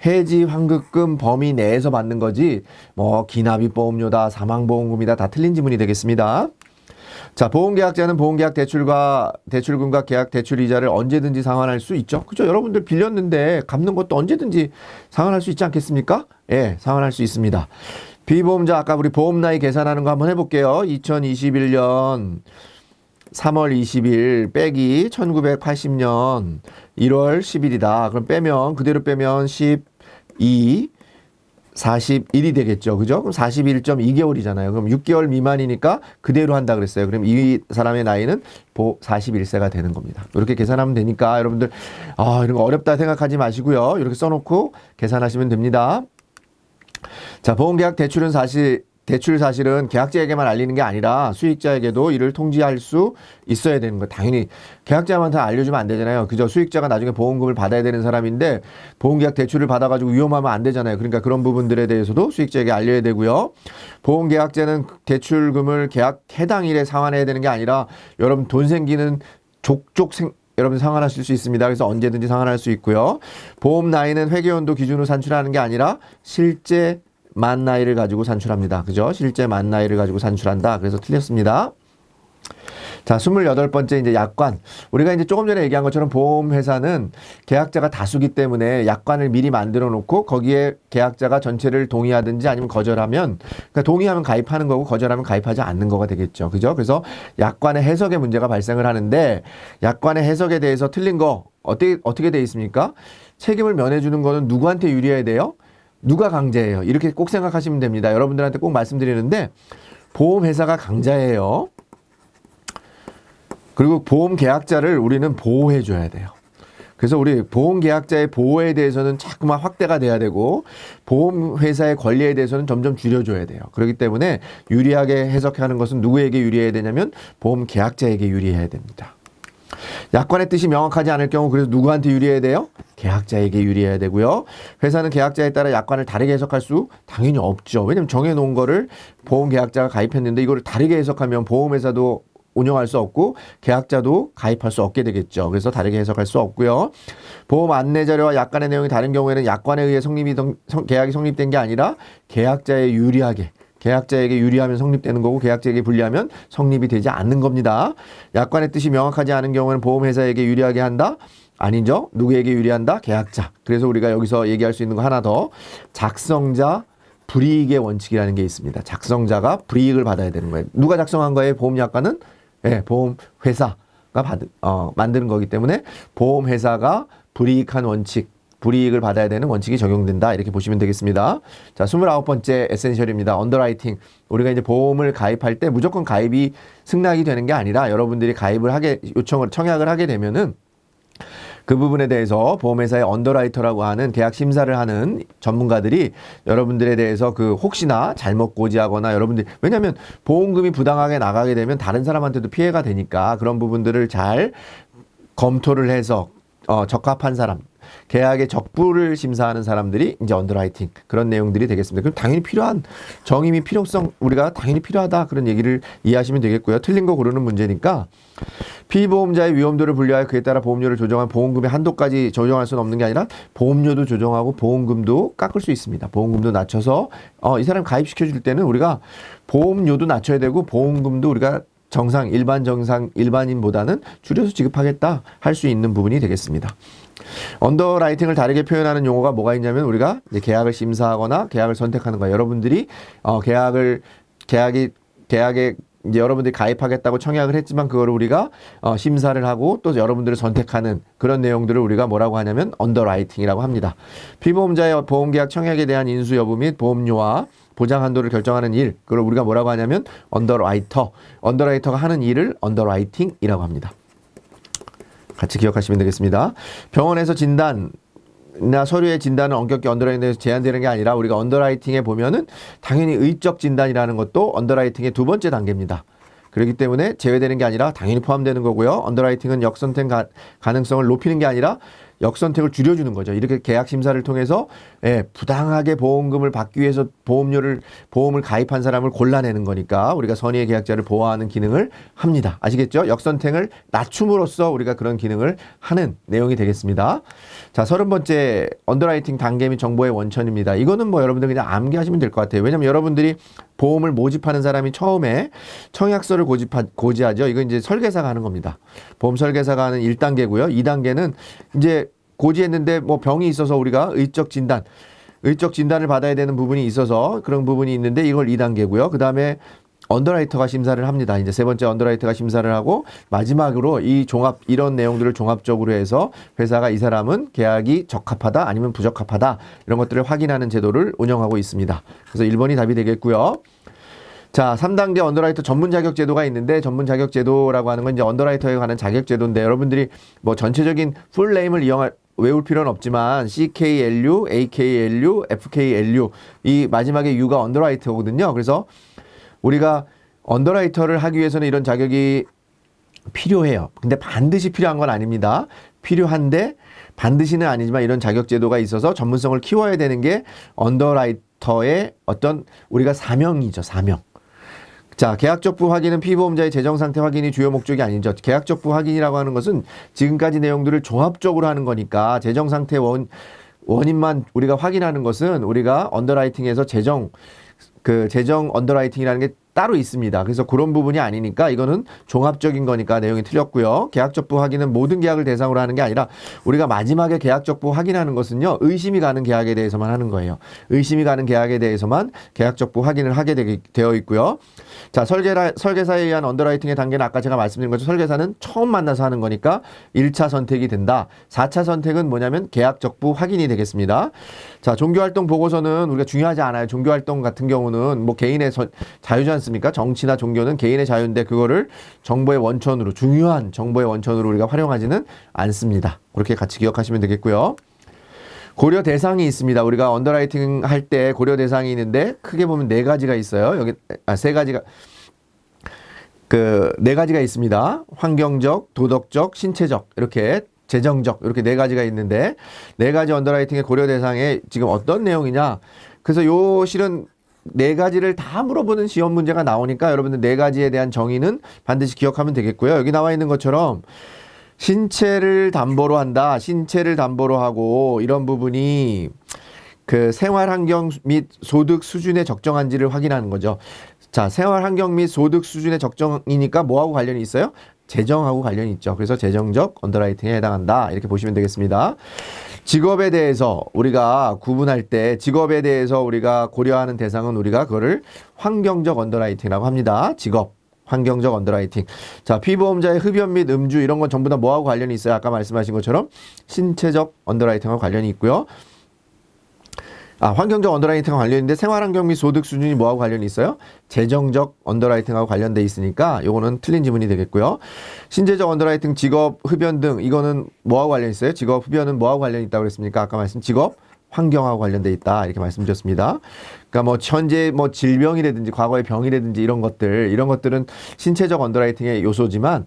해지환급금 범위 내에서 받는 거지 뭐 기납입보험료다 사망보험금이다 다 틀린 지문이 되겠습니다. 자, 보험계약자는 보험계약 대출금과 계약 대출이자를 언제든지 상환할 수 있죠. 그죠? 여러분들 빌렸는데 갚는 것도 언제든지 상환할 수 있지 않겠습니까? 예, 상환할 수 있습니다. 비보험자 아까 우리 보험 나이 계산하는 거 한번 해볼게요. 2021년 3월 20일 빼기 1980년 1월 10일이다. 그럼 그대로 빼면 41이 되겠죠. 그죠? 그럼 41.2개월이잖아요. 그럼 6개월 미만이니까 그대로 한다 그랬어요. 그럼 이 사람의 나이는 41세가 되는 겁니다. 이렇게 계산하면 되니까 여러분들 이런 거 어렵다 생각하지 마시고요. 이렇게 써놓고 계산하시면 됩니다. 자, 보험계약 대출 사실은 계약자에게만 알리는 게 아니라 수익자에게도 이를 통지할 수 있어야 되는 거. 당연히 계약자한테 알려주면 안 되잖아요. 그죠? 수익자가 나중에 보험금을 받아야 되는 사람인데 보험계약 대출을 받아가지고 위험하면 안 되잖아요. 그러니까 그런 부분들에 대해서도 수익자에게 알려야 되고요. 보험계약자는 대출금을 계약 해당일에 상환해야 되는 게 아니라 여러분 돈 생기는 여러분 상환하실 수 있습니다. 그래서 언제든지 상환할 수 있고요. 보험 나이는 회계연도 기준으로 산출하는 게 아니라 실제 만 나이를 가지고 산출합니다. 그죠? 실제 만 나이를 가지고 산출한다. 그래서 틀렸습니다. 자, 28번째 이제 약관. 우리가 이제 조금 전에 얘기한 것처럼 보험회사는 계약자가 다수기 때문에 약관을 미리 만들어 놓고 거기에 계약자가 전체를 동의하든지 아니면 거절하면, 그러니까 동의하면 가입하는 거고 거절하면 가입하지 않는 거가 되겠죠. 그죠? 그래서 약관의 해석에 문제가 발생을 하는데 약관의 해석에 대해서 틀린 거 어떻게 돼 있습니까? 책임을 면해주는 거는 누구한테 유리해야 돼요? 누가 강자예요? 이렇게 꼭 생각하시면 됩니다. 여러분들한테 꼭 말씀드리는데 보험회사가 강자예요. 그리고 보험계약자를 우리는 보호해줘야 돼요. 그래서 우리 보험계약자의 보호에 대해서는 자꾸만 확대가 돼야 되고 보험회사의 권리에 대해서는 점점 줄여줘야 돼요. 그렇기 때문에 유리하게 해석하는 것은 누구에게 유리해야 되냐면 보험계약자에게 유리해야 됩니다. 약관의 뜻이 명확하지 않을 경우 그래서 누구한테 유리해야 돼요? 계약자에게 유리해야 되고요. 회사는 계약자에 따라 약관을 다르게 해석할 수 당연히 없죠. 왜냐면 정해놓은 거를 보험계약자가 가입했는데 이거를 다르게 해석하면 보험회사도 운영할 수 없고 계약자도 가입할 수 없게 되겠죠. 그래서 다르게 해석할 수 없고요. 보험 안내 자료와 약관의 내용이 다른 경우에는 약관에 의해 계약이 성립된 게 아니라 계약자에 유리하게 계약자에게 유리하면 성립되는 거고 계약자에게 불리하면 성립이 되지 않는 겁니다. 약관의 뜻이 명확하지 않은 경우에는 보험회사에게 유리하게 한다. 아니죠. 누구에게 유리한다? 계약자. 그래서 우리가 여기서 얘기할 수 있는 거 하나 더. 작성자 불이익의 원칙이라는 게 있습니다. 작성자가 불이익을 받아야 되는 거예요. 누가 작성한 거예요? 보험약관은? 네, 보험회사가 만드는 거기 때문에 보험회사가 불이익한 원칙, 불이익을 받아야 되는 원칙이 적용된다. 이렇게 보시면 되겠습니다. 자, 29번째 에센셜입니다. 언더라이팅. 우리가 이제 보험을 가입할 때 무조건 가입이 승낙이 되는 게 아니라 여러분들이 가입을 청약을 하게 되면은 그 부분에 대해서 보험회사의 언더라이터라고 하는 계약 심사를 하는 전문가들이 여러분들에 대해서 그 혹시나 잘못 고지하거나 여러분들이 왜냐하면 보험금이 부당하게 나가게 되면 다른 사람한테도 피해가 되니까 그런 부분들을 잘 검토를 해서 적합한 사람 계약의 적부를 심사하는 사람들이 이제 언더라이팅 그런 내용들이 되겠습니다. 그럼 당연히 필요한 정의미 필요성 우리가 당연히 필요하다 그런 얘기를 이해하시면 되겠고요. 틀린 거 고르는 문제니까 피보험자의 위험도를 분류하여 그에 따라 보험료를 조정한 보험금의 한도까지 조정할 수는 없는 게 아니라 보험료도 조정하고 보험금도 깎을 수 있습니다. 보험금도 낮춰서 이 사람 가입시켜 줄 때는 우리가 보험료도 낮춰야 되고 보험금도 우리가 일반인보다는 줄여서 지급하겠다 할 수 있는 부분이 되겠습니다. 언더라이팅을 다르게 표현하는 용어가 뭐가 있냐면 우리가 이제 계약을 심사하거나 계약을 선택하는 거예요. 여러분들이 계약에 이제 여러분들이 가입하겠다고 청약을 했지만 그거를 우리가 심사를 하고 또 여러분들을 선택하는 그런 내용들을 우리가 뭐라고 하냐면 언더라이팅이라고 합니다. 피보험자의 보험계약 청약에 대한 인수 여부 및 보험료와 보장 한도를 결정하는 일, 그걸 우리가 뭐라고 하냐면 언더라이터가 하는 일을 언더라이팅이라고 합니다. 같이 기억하시면 되겠습니다. 병원에서 진단이나 서류의 진단은 엄격히 언더라이팅에서 제한되는 게 아니라 우리가 언더라이팅에 보면은 당연히 의적 진단이라는 것도 언더라이팅의 두 번째 단계입니다. 그렇기 때문에 제외되는 게 아니라 당연히 포함되는 거고요. 언더라이팅은 역선택 가능성을 높이는 게 아니라 역선택을 줄여주는 거죠. 이렇게 계약 심사를 통해서 부당하게 보험금을 받기 위해서 보험을 가입한 사람을 골라내는 거니까 우리가 선의의 계약자를 보호하는 기능을 합니다. 아시겠죠? 역선택을 낮춤으로써 우리가 그런 기능을 하는 내용이 되겠습니다. 자, 30번째 언더라이팅 단계 및 정보의 원천입니다. 이거는 뭐 여러분들 그냥 암기하시면 될 것 같아요. 왜냐면 여러분들이 보험을 모집하는 사람이 처음에 청약서를 고지하죠. 이건 이제 설계사가 하는 겁니다. 보험 설계사가 하는 1단계고요. 2단계는 이제 고지했는데 뭐 병이 있어서 우리가 의적 진단을 받아야 되는 부분이 있어서 그런 부분이 있는데 이걸 2단계고요. 그 다음에 언더라이터가 심사를 합니다. 이제 세 번째 언더라이터가 심사를 하고 마지막으로 이런 내용들을 종합적으로 해서 회사가 이 사람은 계약이 적합하다 아니면 부적합하다 이런 것들을 확인하는 제도를 운영하고 있습니다. 그래서 1번이 답이 되겠고요. 자, 3단계 언더라이터 전문 자격 제도가 있는데 전문 자격 제도라고 하는 건 이제 언더라이터에 관한 자격 제도인데 여러분들이 뭐 전체적인 풀네임을 외울 필요는 없지만 CKLU, AKLU, FKLU 이 마지막에 U가 언더라이터거든요. 그래서 우리가 언더라이터를 하기 위해서는 이런 자격이 필요해요. 근데 반드시 필요한 건 아닙니다. 필요한데 반드시는 아니지만 이런 자격 제도가 있어서 전문성을 키워야 되는 게 언더라이터의 어떤 우리가 사명이죠. 사명. 자, 계약적부 확인은 피보험자의 재정상태 확인이 주요 목적이 아니죠. 계약적부 확인이라고 하는 것은 지금까지 내용들을 종합적으로 하는 거니까 재정상태 원인만 우리가 확인하는 것은 우리가 언더라이팅에서 재정 언더라이팅이라는 게 따로 있습니다. 그래서 그런 부분이 아니니까 이거는 종합적인 거니까 내용이 틀렸고요. 계약적부 확인은 모든 계약을 대상으로 하는 게 아니라 우리가 마지막에 계약적부 확인하는 것은요. 의심이 가는 계약에 대해서만 하는 거예요. 의심이 가는 계약에 대해서만 계약적부 확인을 하게 되어 있고요. 자, 설계사에 의한 언더라이팅의 단계는 아까 제가 말씀드린 것처럼 설계사는 처음 만나서 하는 거니까 1차 선택이 된다. 4차 선택은 뭐냐면 계약적부 확인이 되겠습니다. 자, 종교활동 보고서는 우리가 중요하지 않아요. 종교활동 같은 경우는 뭐 개인의 자유지 않습니까? 정치나 종교는 개인의 자유인데 그거를 정보의 원천으로 중요한 정보의 원천으로 우리가 활용하지는 않습니다. 그렇게 같이 기억하시면 되겠고요. 고려 대상이 있습니다. 우리가 언더라이팅 할 때 고려 대상이 있는데 크게 보면 4가지가 있어요. 여기 3가지가 네 가지가 있습니다. 환경적, 도덕적, 신체적 이렇게 재정적 이렇게 4가지가 있는데 4가지 언더라이팅의 고려 대상에 지금 어떤 내용이냐. 그래서 요 실은 4가지를 다 물어보는 시험 문제가 나오니까 여러분들 4가지에 대한 정의는 반드시 기억하면 되겠고요. 여기 나와 있는 것처럼 신체를 담보로 한다. 신체를 담보로 하고 이런 부분이 생활환경 및 소득 수준에 적정한지를 확인하는 거죠. 자, 생활환경 및 소득 수준의 적정이니까 뭐하고 관련이 있어요? 재정하고 관련이 있죠. 그래서 재정적 언더라이팅에 해당한다. 이렇게 보시면 되겠습니다. 직업에 대해서 우리가 구분할 때 직업에 대해서 우리가 고려하는 대상은 우리가 그거를 환경적 언더라이팅이라고 합니다. 직업. 환경적 언더라이팅. 자, 피보험자의 흡연 및 음주 이런 건 전부 다 뭐하고 관련이 있어요? 아까 말씀하신 것처럼 신체적 언더라이팅하고 관련이 있고요. 환경적 언더라이팅하고 관련인데 생활환경 및 소득 수준이 뭐하고 관련이 있어요? 재정적 언더라이팅하고 관련돼 있으니까 요거는 틀린 지문이 되겠고요. 신체적 언더라이팅, 직업, 흡연 등 이거는 뭐하고 관련이 있어요? 직업, 흡연은 뭐하고 관련이 있다고 그랬습니까? 아까 말씀 직업, 환경하고 관련돼 있다 이렇게 말씀드렸습니다. 그러니까 뭐 현재 뭐 질병이라든지 과거의 병이라든지 이런 것들은 신체적 언더라이팅의 요소지만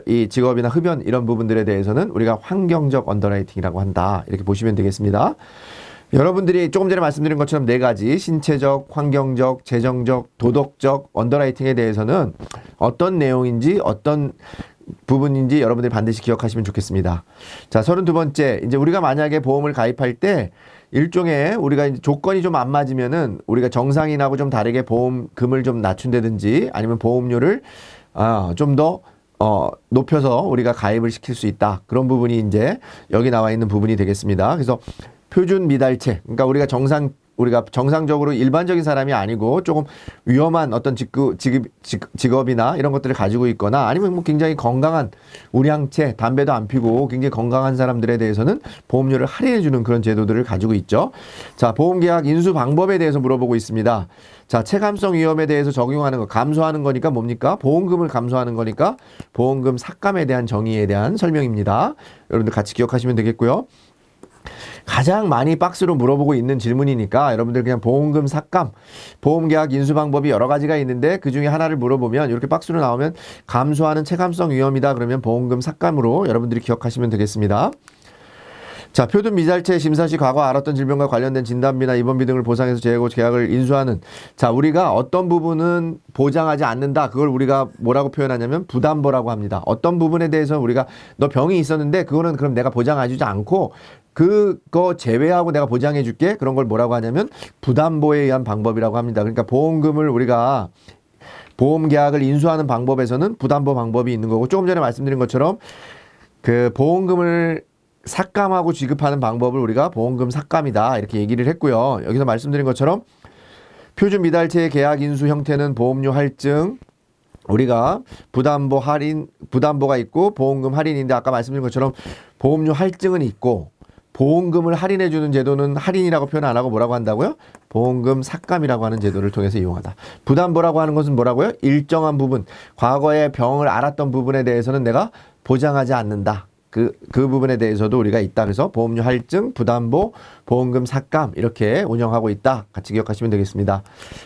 이 직업이나 흡연 이런 부분들에 대해서는 우리가 환경적 언더라이팅이라고 한다 이렇게 보시면 되겠습니다. 여러분들이 조금 전에 말씀드린 것처럼 4가지 신체적, 환경적, 재정적, 도덕적 언더라이팅에 대해서는 어떤 내용인지 어떤 부분인지 여러분들이 반드시 기억하시면 좋겠습니다. 자, 32번째. 이제 우리가 만약에 보험을 가입할 때 일종의 우리가 이제 조건이 좀 안 맞으면은 우리가 정상인하고 좀 다르게 보험금을 좀 낮춘다든지 아니면 보험료를 좀 더 높여서 우리가 가입을 시킬 수 있다. 그런 부분이 이제 여기 나와 있는 부분이 되겠습니다. 그래서 표준 미달체. 그러니까 우리가 정상적으로 일반적인 사람이 아니고 조금 위험한 어떤 직업이나 이런 것들을 가지고 있거나 아니면 뭐 굉장히 건강한 우량체, 담배도 안 피고 굉장히 건강한 사람들에 대해서는 보험료를 할인해 주는 그런 제도들을 가지고 있죠. 자, 보험계약 인수 방법에 대해서 물어보고 있습니다. 자, 체감성 위험에 대해서 적용하는 거, 감소하는 거니까 뭡니까? 보험금을 감소하는 거니까 보험금 삭감에 대한 정의에 대한 설명입니다. 여러분들 같이 기억하시면 되겠고요. 가장 많이 박스로 물어보고 있는 질문이니까 여러분들 그냥 보험금 삭감, 보험계약 인수 방법이 여러 가지가 있는데 그 중에 하나를 물어보면 이렇게 박스로 나오면 감소하는 체감성 위험이다 그러면 보험금 삭감으로 여러분들이 기억하시면 되겠습니다. 자, 표준 미달체 심사 시 과거 알았던 질병과 관련된 진단비나 입원비 등을 보상해서 재고 계약을 인수하는. 자, 우리가 어떤 부분은 보장하지 않는다. 그걸 우리가 뭐라고 표현하냐면 부담보라고 합니다. 어떤 부분에 대해서 우리가 너 병이 있었는데 그거는 그럼 내가 보장해주지 않고 그거 제외하고 내가 보장해 줄게. 그런 걸 뭐라고 하냐면 부담보에 의한 방법이라고 합니다. 그러니까 보험금을 우리가 보험 계약을 인수하는 방법에서는 부담보 방법이 있는 거고 조금 전에 말씀드린 것처럼 그 보험금을 삭감하고 지급하는 방법을 우리가 보험금 삭감이다 이렇게 얘기를 했고요. 여기서 말씀드린 것처럼 표준 미달체의 계약 인수 형태는 보험료 할증, 우리가 부담보 할인, 부담보가 있고 보험금 할인인데 아까 말씀드린 것처럼 보험료 할증은 있고 보험금을 할인해 주는 제도는 할인이라고 표현 안 하고 뭐라고 한다고요? 보험금 삭감이라고 하는 제도를 통해서 이용하다. 부담보라고 하는 것은 뭐라고요? 일정한 부분, 과거에 병을 앓았던 부분에 대해서는 내가 보장하지 않는다. 그 부분에 대해서도 우리가 있다. 그래서 보험료 할증, 부담보, 보험금 삭감 이렇게 운영하고 있다. 같이 기억하시면 되겠습니다.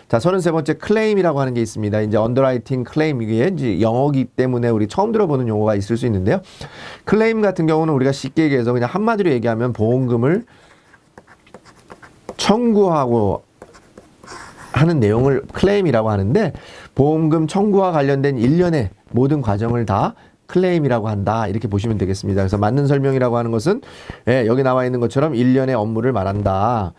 자, 33번째 클레임이라고 하는 게 있습니다. 이제 언더라이팅 클레임 이게 이제 영어기 때문에 우리 처음 들어보는 용어가 있을 수 있는데요. 클레임 같은 경우는 우리가 쉽게 얘기해서 그냥 한마디로 얘기하면 보험금을 청구하고 하는 내용을 클레임이라고 하는데 보험금 청구와 관련된 일련의 모든 과정을 다 클레임이라고 한다. 이렇게 보시면 되겠습니다. 그래서 맞는 설명이라고 하는 것은 여기 나와 있는 것처럼 일련의 업무를 말한다.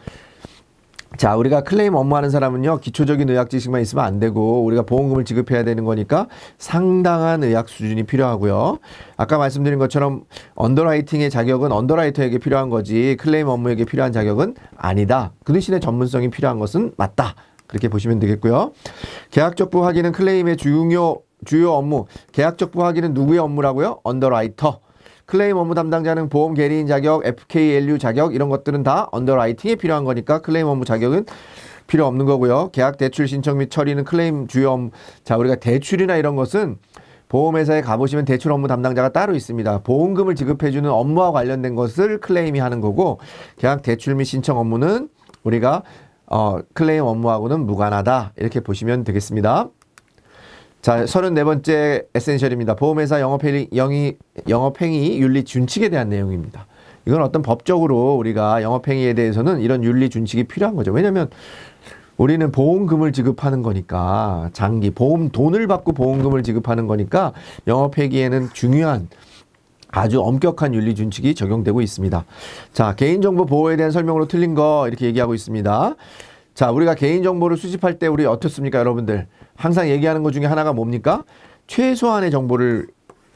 자, 우리가 클레임 업무하는 사람은요. 기초적인 의학 지식만 있으면 안 되고 우리가 보험금을 지급해야 되는 거니까 상당한 의학 수준이 필요하고요. 아까 말씀드린 것처럼 언더라이팅의 자격은 언더라이터에게 필요한 거지 클레임 업무에게 필요한 자격은 아니다. 그 대신에 전문성이 필요한 것은 맞다. 그렇게 보시면 되겠고요. 계약적 부확인은 클레임의 주요 업무. 계약적 부확인은 누구의 업무라고요? 언더라이터. 클레임 업무 담당자는 보험 계리인 자격, FKLU 자격 이런 것들은 다 언더라이팅에 필요한 거니까 클레임 업무 자격은 필요 없는 거고요. 계약 대출 신청 및 처리는 클레임 주요 업무. 자, 우리가 대출이나 이런 것은 보험회사에 가보시면 대출 업무 담당자가 따로 있습니다. 보험금을 지급해주는 업무와 관련된 것을 클레임이 하는 거고 계약 대출 및 신청 업무는 우리가 클레임 업무하고는 무관하다. 이렇게 보시면 되겠습니다. 자, 34번째 에센셜입니다. 보험회사 영업행위 윤리 준칙에 대한 내용입니다. 이건 어떤 법적으로 우리가 영업행위에 대해서는 이런 윤리 준칙이 필요한 거죠. 왜냐하면 우리는 보험금을 지급하는 거니까 장기 돈을 받고 보험금을 지급하는 거니까 영업행위에는 중요한 아주 엄격한 윤리 준칙이 적용되고 있습니다. 자, 개인정보 보호에 대한 설명으로 틀린 거 이렇게 얘기하고 있습니다. 자, 우리가 개인정보를 수집할 때 우리 어떻습니까, 여러분들? 항상 얘기하는 것 중에 하나가 뭡니까? 최소한의 정보를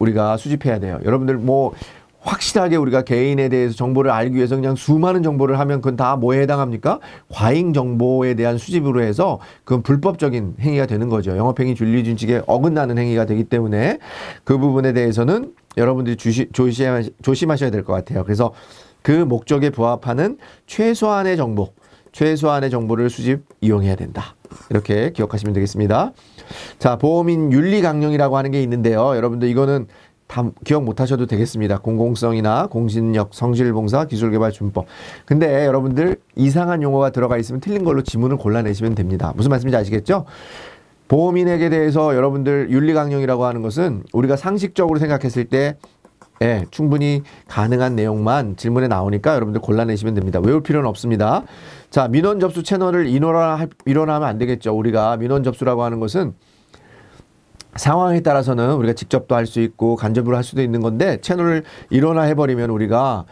우리가 수집해야 돼요. 여러분들 뭐 확실하게 우리가 개인에 대해서 정보를 알기 위해서 그냥 수많은 정보를 하면 그건 다 뭐에 해당합니까? 과잉 정보에 대한 수집으로 해서 그건 불법적인 행위가 되는 거죠. 영업행위 윤리준칙에 어긋나는 행위가 되기 때문에 그 부분에 대해서는 여러분들이 조심하셔야 될 것 같아요. 그래서 그 목적에 부합하는 최소한의 정보를 수집 이용해야 된다. 이렇게 기억하시면 되겠습니다. 자, 보험인 윤리강령이라고 하는 게 있는데요. 여러분들 이거는 다 기억 못 하셔도 되겠습니다. 공공성이나 공신력, 성실봉사, 기술개발준법. 근데 여러분들 이상한 용어가 들어가 있으면 틀린 걸로 지문을 골라내시면 됩니다. 무슨 말씀인지 아시겠죠? 보험인에게 대해서 여러분들 윤리강령이라고 하는 것은 우리가 상식적으로 생각했을 때 충분히 가능한 내용만 질문에 나오니까 여러분들 골라내시면 됩니다. 외울 필요는 없습니다. 자, 민원 접수 채널을 인원화하면 안 되겠죠. 우리가 민원 접수라고 하는 것은 상황에 따라서는 우리가 직접도 할 수 있고 간접으로 할 수도 있는 건데 채널을 일원화해버리면 우리가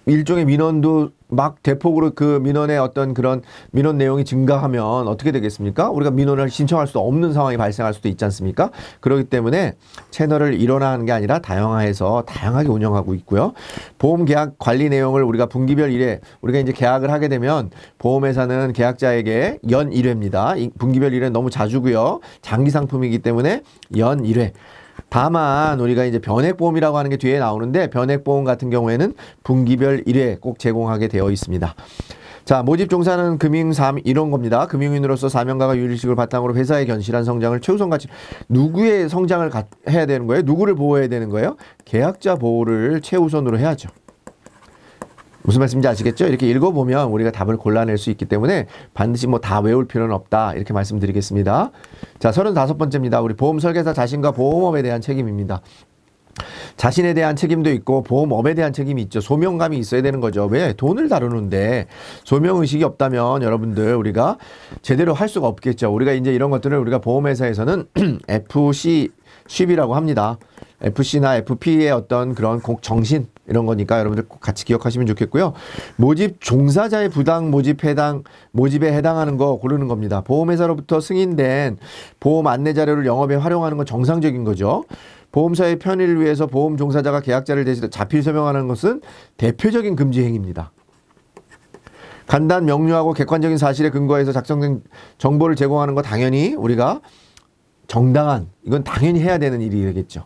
일종의 민원도 막 대폭으로 그 민원의 어떤 그런 민원 내용이 증가하면 어떻게 되겠습니까? 우리가 민원을 신청할 수도 없는 상황이 발생할 수도 있지 않습니까? 그렇기 때문에 채널을 일원화하는 게 아니라 다양화해서 다양하게 운영하고 있고요. 보험계약 관리 내용을 우리가 분기별 1회 우리가 이제 계약을 하게 되면 보험회사는 계약자에게 연 1회입니다. 분기별 1회 너무 자주고요. 장기 상품이기 때문에 연 1회. 다만 우리가 이제 변액보험이라고 하는 게 뒤에 나오는데 변액보험 같은 경우에는 분기별 1회 꼭 제공하게 되어 있습니다. 자, 모집 종사는 이런 겁니다. 금융인으로서 사명감과 윤리식을 바탕으로 회사의 견실한 성장을 최우선가치. 누구의 성장을 해야 되는 거예요? 누구를 보호해야 되는 거예요? 계약자 보호를 최우선으로 해야죠. 무슨 말씀인지 아시겠죠? 이렇게 읽어보면 우리가 답을 골라낼 수 있기 때문에 반드시 뭐 다 외울 필요는 없다. 이렇게 말씀드리겠습니다. 자, 35번째입니다. 우리 보험 설계사 자신과 보험업에 대한 책임입니다. 자신에 대한 책임도 있고 보험업에 대한 책임이 있죠. 소명감이 있어야 되는 거죠. 왜? 돈을 다루는데 소명의식이 없다면 여러분들 우리가 제대로 할 수가 없겠죠. 우리가 이제 이런 것들을 우리가 보험회사에서는 FC 쉽이라고 합니다. FC나 FP의 어떤 그런 정신 이런 거니까 여러분들 꼭 같이 기억하시면 좋겠고요. 모집 종사자의 부당 모집에 해당하는 거 고르는 겁니다. 보험회사로부터 승인된 보험 안내 자료를 영업에 활용하는 건 정상적인 거죠. 보험사의 편의를 위해서 보험 종사자가 계약자를 대신해 자필 서명하는 것은 대표적인 금지 행위입니다. 간단 명료하고 객관적인 사실에 근거해서 작성된 정보를 제공하는 거 당연히 우리가 이건 당연히 해야 되는 일이겠죠.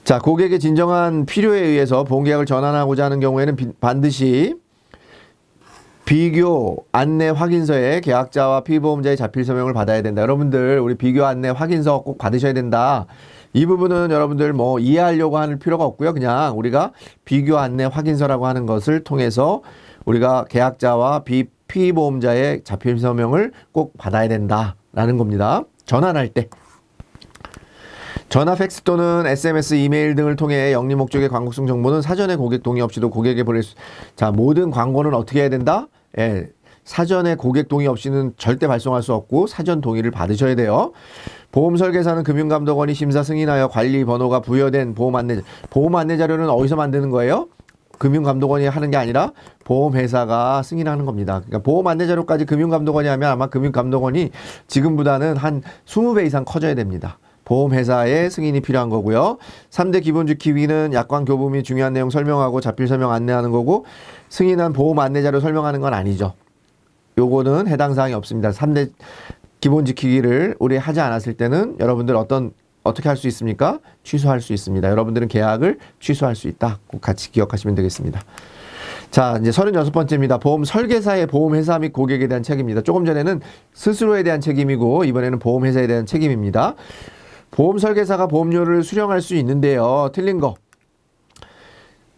자, 고객의 진정한 필요에 의해서 보험계약을 전환하고자 하는 경우에는 반드시 비교 안내 확인서에 계약자와 피보험자의 자필 서명을 받아야 된다. 여러분들 우리 비교 안내 확인서 꼭 받으셔야 된다. 이 부분은 여러분들 뭐 이해하려고 하는 필요가 없고요. 그냥 우리가 비교 안내 확인서라고 하는 것을 통해서 우리가 계약자와 피보험자의 자필 서명을 꼭 받아야 된다라는 겁니다. 전환할 때. 전화, 팩스 또는 SMS, 이메일 등을 통해 영리 목적의 광고성 정보는 사전에 고객 동의 없이도 고객에게 보낼 수. 자, 모든 광고는 어떻게 해야 된다? 사전에 고객 동의 없이는 절대 발송할 수 없고 사전 동의를 받으셔야 돼요. 보험 설계사는 금융감독원이 심사 승인하여 관리 번호가 부여된 보험 안내 자료는 어디서 만드는 거예요? 금융감독원이 하는 게 아니라 보험회사가 승인하는 겁니다. 그러니까 보험 안내 자료까지 금융감독원이 하면 아마 금융감독원이 지금보다는 한 20배 이상 커져야 됩니다. 보험회사의 승인이 필요한 거고요. 3대 기본지키위는 약관 교부 및 중요한 내용 설명하고 자필 설명 안내하는 거고 승인한 보험 안내 자료 설명하는 건 아니죠. 요거는 해당 사항이 없습니다. 3대 기본지키기를 우리 하지 않았을 때는 여러분들 어떻게 할 수 있습니까? 취소할 수 있습니다. 여러분들은 계약을 취소할 수 있다. 꼭 같이 기억하시면 되겠습니다. 자, 이제 36번째입니다. 보험 설계사의 보험회사 및 고객에 대한 책임입니다. 조금 전에는 스스로에 대한 책임이고 이번에는 보험회사에 대한 책임입니다. 보험 설계사가 보험료를 수령할 수 있는데요. 틀린 거.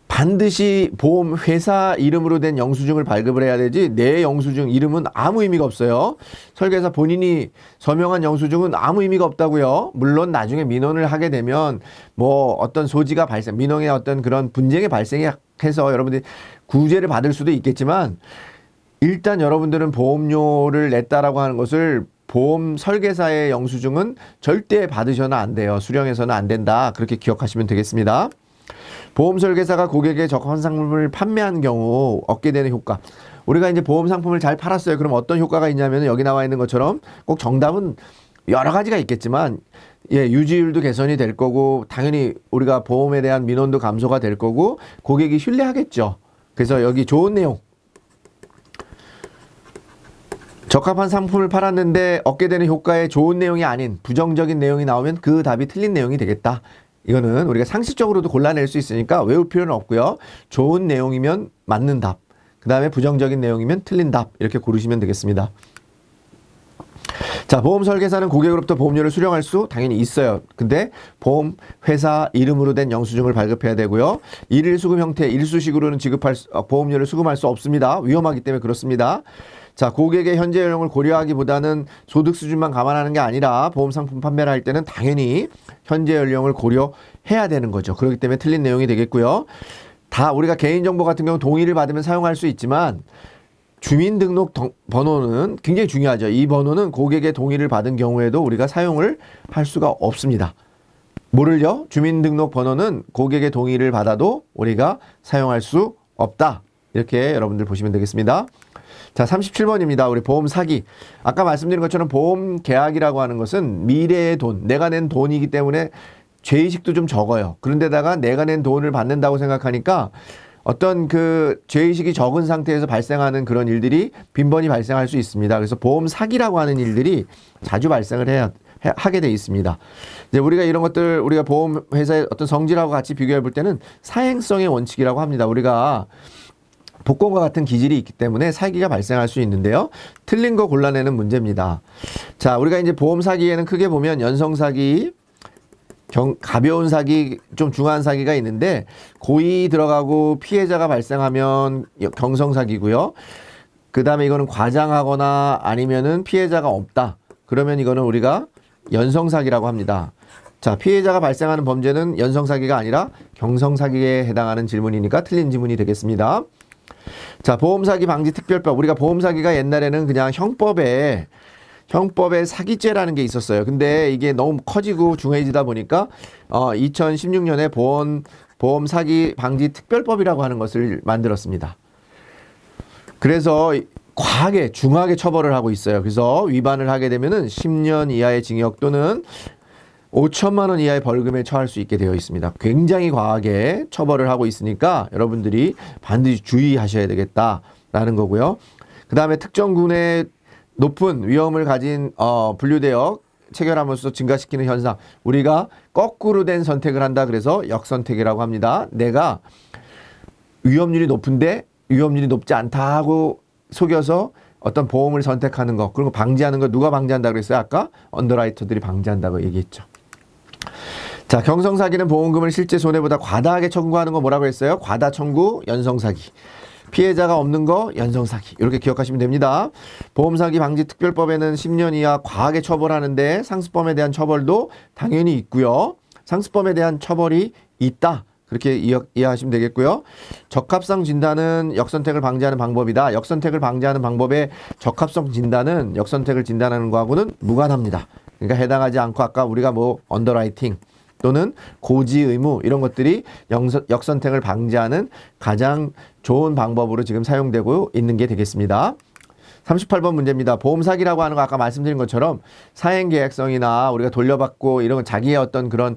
반드시 보험회사 이름으로 된 영수증을 발급을 해야 되지 내 영수증 이름은 아무 의미가 없어요. 설계사 본인이 서명한 영수증은 아무 의미가 없다고요. 물론 나중에 민원을 하게 되면 뭐 어떤 소지가 민원의 어떤 그런 분쟁이 발생해서 여러분들이 구제를 받을 수도 있겠지만 일단 여러분들은 보험료를 냈다라고 하는 것을 보험 설계사의 영수증은 절대 받으셔는 안 돼요. 수령해서는 안 된다. 그렇게 기억하시면 되겠습니다. 보험 설계사가 고객에게 적합한 상품을 판매한 경우 얻게 되는 효과. 우리가 이제 보험 상품을 잘 팔았어요. 그럼 어떤 효과가 있냐면 여기 나와 있는 것처럼 꼭 정답은 여러 가지가 있겠지만 유지율도 개선이 될 거고 당연히 우리가 보험에 대한 민원도 감소가 될 거고 고객이 신뢰하겠죠. 그래서 여기 좋은 내용. 적합한 상품을 팔았는데 얻게 되는 효과에 좋은 내용이 아닌 부정적인 내용이 나오면 그 답이 틀린 내용이 되겠다. 이거는 우리가 상식적으로도 골라낼 수 있으니까 외울 필요는 없고요. 좋은 내용이면 맞는 답, 그 다음에 부정적인 내용이면 틀린 답 이렇게 고르시면 되겠습니다. 자, 보험 설계사는 고객으로부터 보험료를 수령할 수 당연히 있어요. 근데 보험 회사 이름으로 된 영수증을 발급해야 되고요. 일일수금 형태 일수식으로는 보험료를 수금할 수 없습니다. 위험하기 때문에 그렇습니다. 자, 고객의 현재 연령을 고려하기보다는 소득 수준만 감안하는 게 아니라 보험 상품 판매를 할 때는 당연히 현재 연령을 고려해야 되는 거죠. 그렇기 때문에 틀린 내용이 되겠고요. 다 우리가 개인정보 같은 경우 동의를 받으면 사용할 수 있지만 주민등록 번호는 굉장히 중요하죠. 이 번호는 고객의 동의를 받은 경우에도 우리가 사용을 할 수가 없습니다. 뭐를요? 주민등록 번호는 고객의 동의를 받아도 우리가 사용할 수 없다. 이렇게 여러분들 보시면 되겠습니다. 자, 37번입니다. 우리 보험 사기. 아까 말씀드린 것처럼 보험 계약이라고 하는 것은 미래의 돈, 내가 낸 돈이기 때문에 죄의식도 좀 적어요. 그런데다가 내가 낸 돈을 받는다고 생각하니까 어떤 그 죄의식이 적은 상태에서 발생하는 그런 일들이 빈번히 발생할 수 있습니다. 그래서 보험 사기라고 하는 일들이 자주 발생을 하게 돼 있습니다. 이제 우리가 이런 것들 우리가 보험 회사의 어떤 성질하고 같이 비교해 볼 때는 사행성의 원칙이라고 합니다. 우리가 복권과 같은 기질이 있기 때문에 사기가 발생할 수 있는데요. 틀린 거 골라내는 문제입니다. 자, 우리가 이제 보험 사기에는 크게 보면 연성 사기, 가벼운 사기, 좀 중한 사기가 있는데 고의 들어가고 피해자가 발생하면 경성 사기고요. 그 다음에 이거는 과장하거나 아니면은 피해자가 없다. 그러면 이거는 우리가 연성 사기라고 합니다. 자, 피해자가 발생하는 범죄는 연성 사기가 아니라 경성 사기에 해당하는 질문이니까 틀린 질문이 되겠습니다. 자, 보험사기 방지 특별법. 우리가 보험사기가 옛날에는 그냥 형법에 사기죄라는 게 있었어요. 근데 이게 너무 커지고 중해지다 보니까 2016년에 보험 사기 방지 특별법이라고 하는 것을 만들었습니다. 그래서 과하게 중하게 처벌을 하고 있어요. 그래서 위반을 하게 되면은 10년 이하의 징역 또는 5천만 원 이하의 벌금에 처할 수 있게 되어 있습니다. 굉장히 과하게 처벌을 하고 있으니까 여러분들이 반드시 주의하셔야 되겠다라는 거고요. 그 다음에 특정군의 높은 위험을 가진 분류되어 체결함으로써 증가시키는 현상. 우리가 거꾸로 된 선택을 한다. 그래서 역선택이라고 합니다. 내가 위험률이 높은데 위험률이 높지 않다 하고 속여서 어떤 보험을 선택하는 거. 그리고 방지하는 거 누가 방지한다 그랬어요? 아까 언더라이터들이 방지한다고 얘기했죠. 자, 경성사기는 보험금을 실제 손해보다 과다하게 청구하는 거 뭐라고 했어요? 과다 청구, 연성사기. 피해자가 없는 거, 연성사기. 이렇게 기억하시면 됩니다. 보험사기 방지 특별법에는 10년 이하 과하게 처벌하는데 상습범에 대한 처벌도 당연히 있고요. 상습범에 대한 처벌이 있다. 그렇게 이해하시면 되겠고요. 적합성 진단은 역선택을 방지하는 방법이다. 역선택을 방지하는 방법의 적합성 진단은 역선택을 진단하는 거하고는 무관합니다. 그러니까 해당하지 않고 아까 우리가 언더라이팅 또는 고지 의무 이런 것들이 역선택을 방지하는 가장 좋은 방법으로 지금 사용되고 있는 게 되겠습니다. 38번 문제입니다. 보험 사기라고 하는 거 아까 말씀드린 것처럼 사행 계획성이나 우리가 돌려받고 이런 자기의 어떤 그런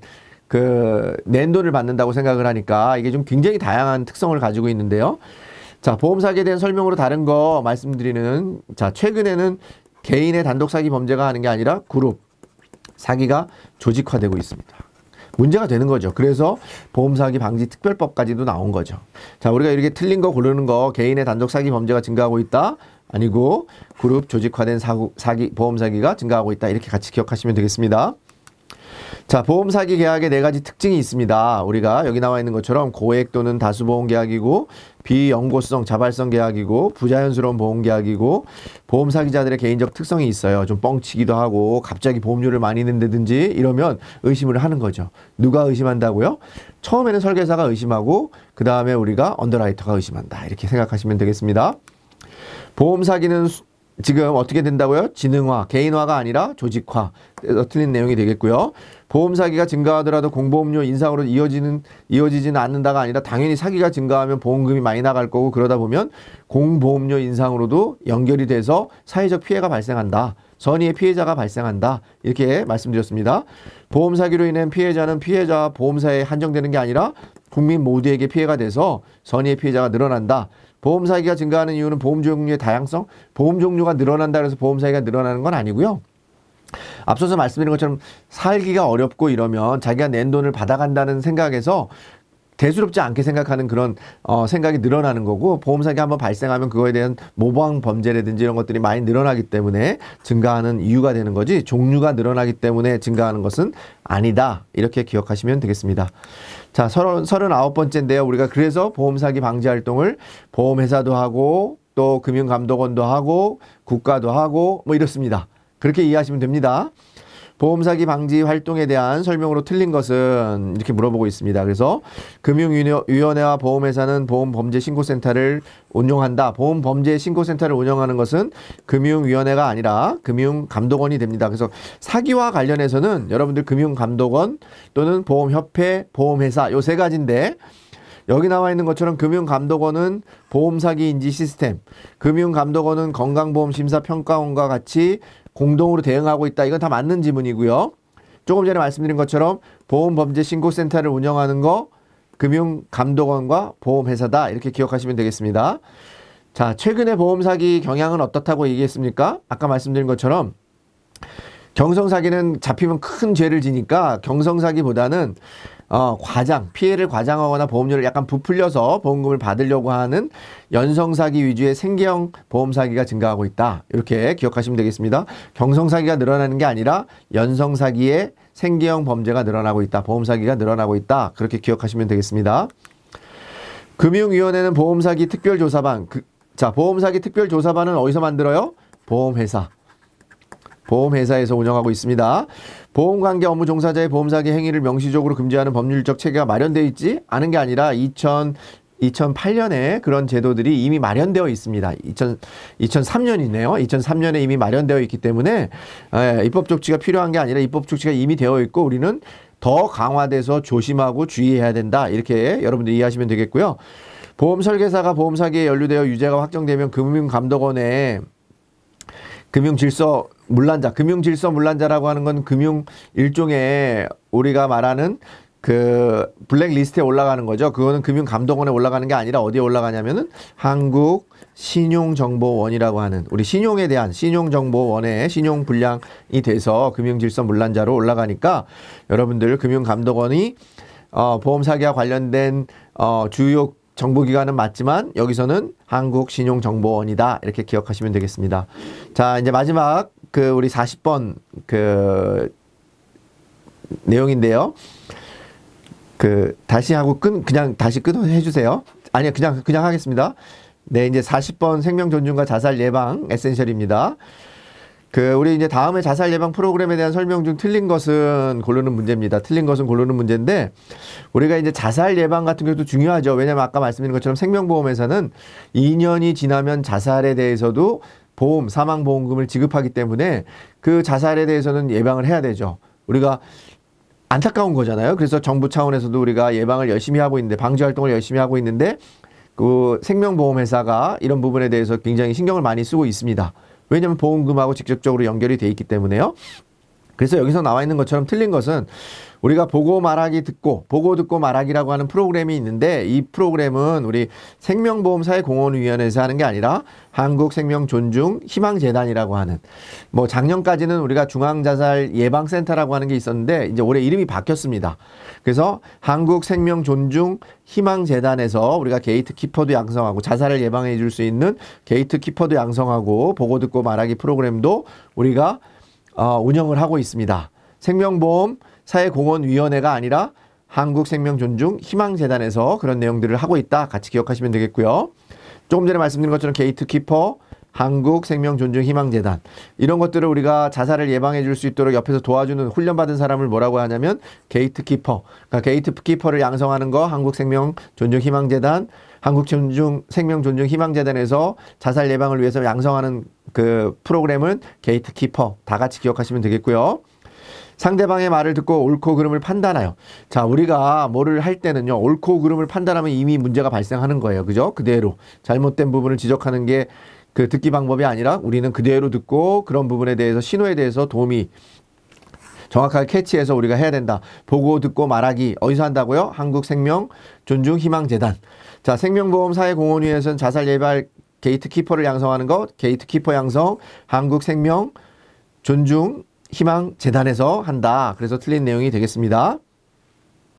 낸 돈을 받는다고 생각을 하니까 이게 좀 굉장히 다양한 특성을 가지고 있는데요. 자, 보험 사기에 대한 설명으로 다른 거 말씀드리는 자, 최근에는 개인의 단독 사기 범죄가 하는 게 아니라 그룹 사기가 조직화되고 있습니다. 문제가 되는 거죠. 그래서 보험사기 방지 특별법까지도 나온 거죠. 자, 우리가 이렇게 틀린 거 고르는 거 개인의 단독 사기 범죄가 증가하고 있다. 아니고 그룹 조직화된 보험 사기가 증가하고 있다. 이렇게 같이 기억하시면 되겠습니다. 자, 보험 사기 계약에 4가지 특징이 있습니다. 우리가 여기 나와 있는 것처럼 고액 또는 다수보험 계약이고 비연고성 자발성 계약이고 부자연스러운 보험 계약이고 보험 사기자들의 개인적 특성이 있어요. 좀 뻥치기도 하고 갑자기 보험료를 많이 낸다든지 이러면 의심을 하는 거죠. 누가 의심한다고요? 처음에는 설계사가 의심하고 그 다음에 우리가 언더라이터가 의심한다. 이렇게 생각하시면 되겠습니다. 보험 사기는 지금 어떻게 된다고요? 지능화, 개인화가 아니라 조직화. 틀린 내용이 되겠고요. 보험 사기가 증가하더라도 공보험료 인상으로 이어지지는 않는다가 아니라 당연히 사기가 증가하면 보험금이 많이 나갈 거고 그러다 보면 공보험료 인상으로도 연결이 돼서 사회적 피해가 발생한다. 선의의 피해자가 발생한다. 이렇게 말씀드렸습니다. 보험 사기로 인한 피해자는 피해자 보험사에 한정되는 게 아니라 국민 모두에게 피해가 돼서 선의의 피해자가 늘어난다. 보험 사기가 증가하는 이유는 보험 종류의 다양성, 보험 종류가 늘어난다 그래서 보험 사기가 늘어나는 건 아니고요. 앞서서 말씀드린 것처럼 살기가 어렵고 이러면 자기가 낸 돈을 받아간다는 생각에서 대수롭지 않게 생각하는 그런 생각이 늘어나는 거고, 보험사기 한번 발생하면 그거에 대한 모방 범죄라든지 이런 것들이 많이 늘어나기 때문에 증가하는 이유가 되는 거지, 종류가 늘어나기 때문에 증가하는 것은 아니다. 이렇게 기억하시면 되겠습니다. 자, 39번째인데요. 우리가 그래서 보험사기 방지 활동을 보험회사도 하고 또 금융감독원도 하고 국가도 하고 뭐 이렇습니다. 그렇게 이해하시면 됩니다. 보험사기 방지 활동에 대한 설명으로 틀린 것은 이렇게 물어보고 있습니다. 그래서 금융위원회와 보험회사는 보험범죄신고센터를 운영한다. 보험범죄신고센터를 운영하는 것은 금융위원회가 아니라 금융감독원이 됩니다. 그래서 사기와 관련해서는 여러분들 금융감독원 또는 보험협회, 보험회사 요 세 가지인데, 여기 나와 있는 것처럼 금융감독원은 보험사기 인지 시스템, 금융감독원은 건강보험심사평가원과 같이 공동으로 대응하고 있다. 이건 다 맞는 지문이고요. 조금 전에 말씀드린 것처럼 보험범죄신고센터를 운영하는 거 금융감독원과 보험회사다. 이렇게 기억하시면 되겠습니다. 자, 최근에 보험사기 경향은 어떻다고 얘기했습니까? 아까 말씀드린 것처럼 경성사기는 잡히면 큰 죄를 지니까 경성사기보다는 피해를 과장하거나 보험료를 약간 부풀려서 보험금을 받으려고 하는 연성사기 위주의 생계형 보험사기가 증가하고 있다. 이렇게 기억하시면 되겠습니다. 경성사기가 늘어나는 게 아니라 연성사기의 생계형 범죄가 늘어나고 있다. 보험사기가 늘어나고 있다. 그렇게 기억하시면 되겠습니다. 금융위원회는 보험사기 특별조사반. 자, 보험사기 특별조사반은 어디서 만들어요? 보험회사에서 운영하고 있습니다. 보험관계 업무 종사자의 보험사기 행위를 명시적으로 금지하는 법률적 체계가 마련되어 있지 않은 게 아니라 2008년에 그런 제도들이 이미 마련되어 있습니다. 2003년이네요. 2003년에 이미 마련되어 있기 때문에 입법 조치가 필요한 게 아니라 입법 조치가 이미 되어 있고 우리는 더 강화돼서 조심하고 주의해야 된다. 이렇게 여러분들 이해하시면 되겠고요. 보험 설계사가 보험사기에 연루되어 유죄가 확정되면 금융감독원에 금융질서 문란자라고 하는 건 금융 일종의 우리가 말하는 그 블랙리스트에 올라가는 거죠. 그거는 금융감독원에 올라가는 게 아니라 어디에 올라가냐면은 한국신용정보원이라고 하는 우리 신용에 대한 신용정보원에 신용불량이 돼서 금융질서 문란자로 올라가니까 여러분들 금융감독원이 보험사기와 관련된 주요 정보기관은 맞지만 여기서는 한국신용정보원이다. 이렇게 기억하시면 되겠습니다. 자, 이제 마지막 우리 40번 내용인데요. 다시 하고 그냥 다시 끊어 해주세요. 아니요, 그냥 하겠습니다. 네, 이제 40번 생명 존중과 자살 예방 에센셜입니다. 우리 이제 다음에 자살 예방 프로그램에 대한 설명 중 틀린 것은 고르는 문제입니다. 틀린 것은 고르는 문제인데, 우리가 이제 자살 예방 같은 것도 중요하죠. 왜냐면 아까 말씀드린 것처럼 생명보험에서는 2년이 지나면 자살에 대해서도 사망보험금을 지급하기 때문에 그 자살에 대해서는 예방을 해야 되죠. 우리가 안타까운 거잖아요. 그래서 정부 차원에서도 우리가 예방을 열심히 하고 있는데, 방지 활동을 열심히 하고 있는데, 생명보험회사가 이런 부분에 대해서 굉장히 신경을 많이 쓰고 있습니다. 왜냐하면 보험금하고 직접적으로 연결이 돼 있기 때문에요. 그래서 여기서 나와 있는 것처럼 틀린 것은 우리가 보고 듣고 말하기라고 하는 프로그램이 있는데, 이 프로그램은 우리 생명보험사회공헌위원회에서 하는 게 아니라 한국생명존중희망재단이라고 하는, 작년까지는 우리가 중앙자살예방센터라고 하는 게 있었는데 이제 올해 이름이 바뀌었습니다. 그래서 한국생명존중희망재단에서 우리가 게이트키퍼도 양성하고 자살을 예방해 줄 수 있는 게이트키퍼도 양성하고 보고 듣고 말하기 프로그램도 우리가 운영을 하고 있습니다. 생명보험 사회공헌위원회가 아니라 한국생명존중희망재단에서 그런 내용들을 하고 있다. 같이 기억하시면 되겠고요. 조금 전에 말씀드린 것처럼 게이트키퍼, 한국생명존중희망재단, 이런 것들을 우리가 자살을 예방해 줄 수 있도록 옆에서 도와주는 훈련받은 사람을 뭐라고 하냐면 게이트키퍼. 그러니까 게이트키퍼를 양성하는 거 한국생명존중희망재단, 한국생명존중희망재단에서 자살 예방을 위해서 양성하는 그 프로그램은 게이트키퍼. 다 같이 기억하시면 되겠고요. 상대방의 말을 듣고 옳고 그름을 판단하여. 자, 우리가 뭐를 할 때는요, 옳고 그름을 판단하면 이미 문제가 발생하는 거예요. 그죠? 그대로 잘못된 부분을 지적하는 게 그 듣기 방법이 아니라 우리는 그대로 듣고 그런 부분에 대해서 신호에 대해서 도움이 정확하게 캐치해서 우리가 해야 된다. 보고 듣고 말하기 어디서 한다고요? 한국생명존중희망재단. 자, 생명보험사회공헌위에서는 자살 예발 게이트키퍼를 양성하는 것, 게이트키퍼 양성 한국생명존중희망재단에서 한다. 그래서 틀린 내용이 되겠습니다.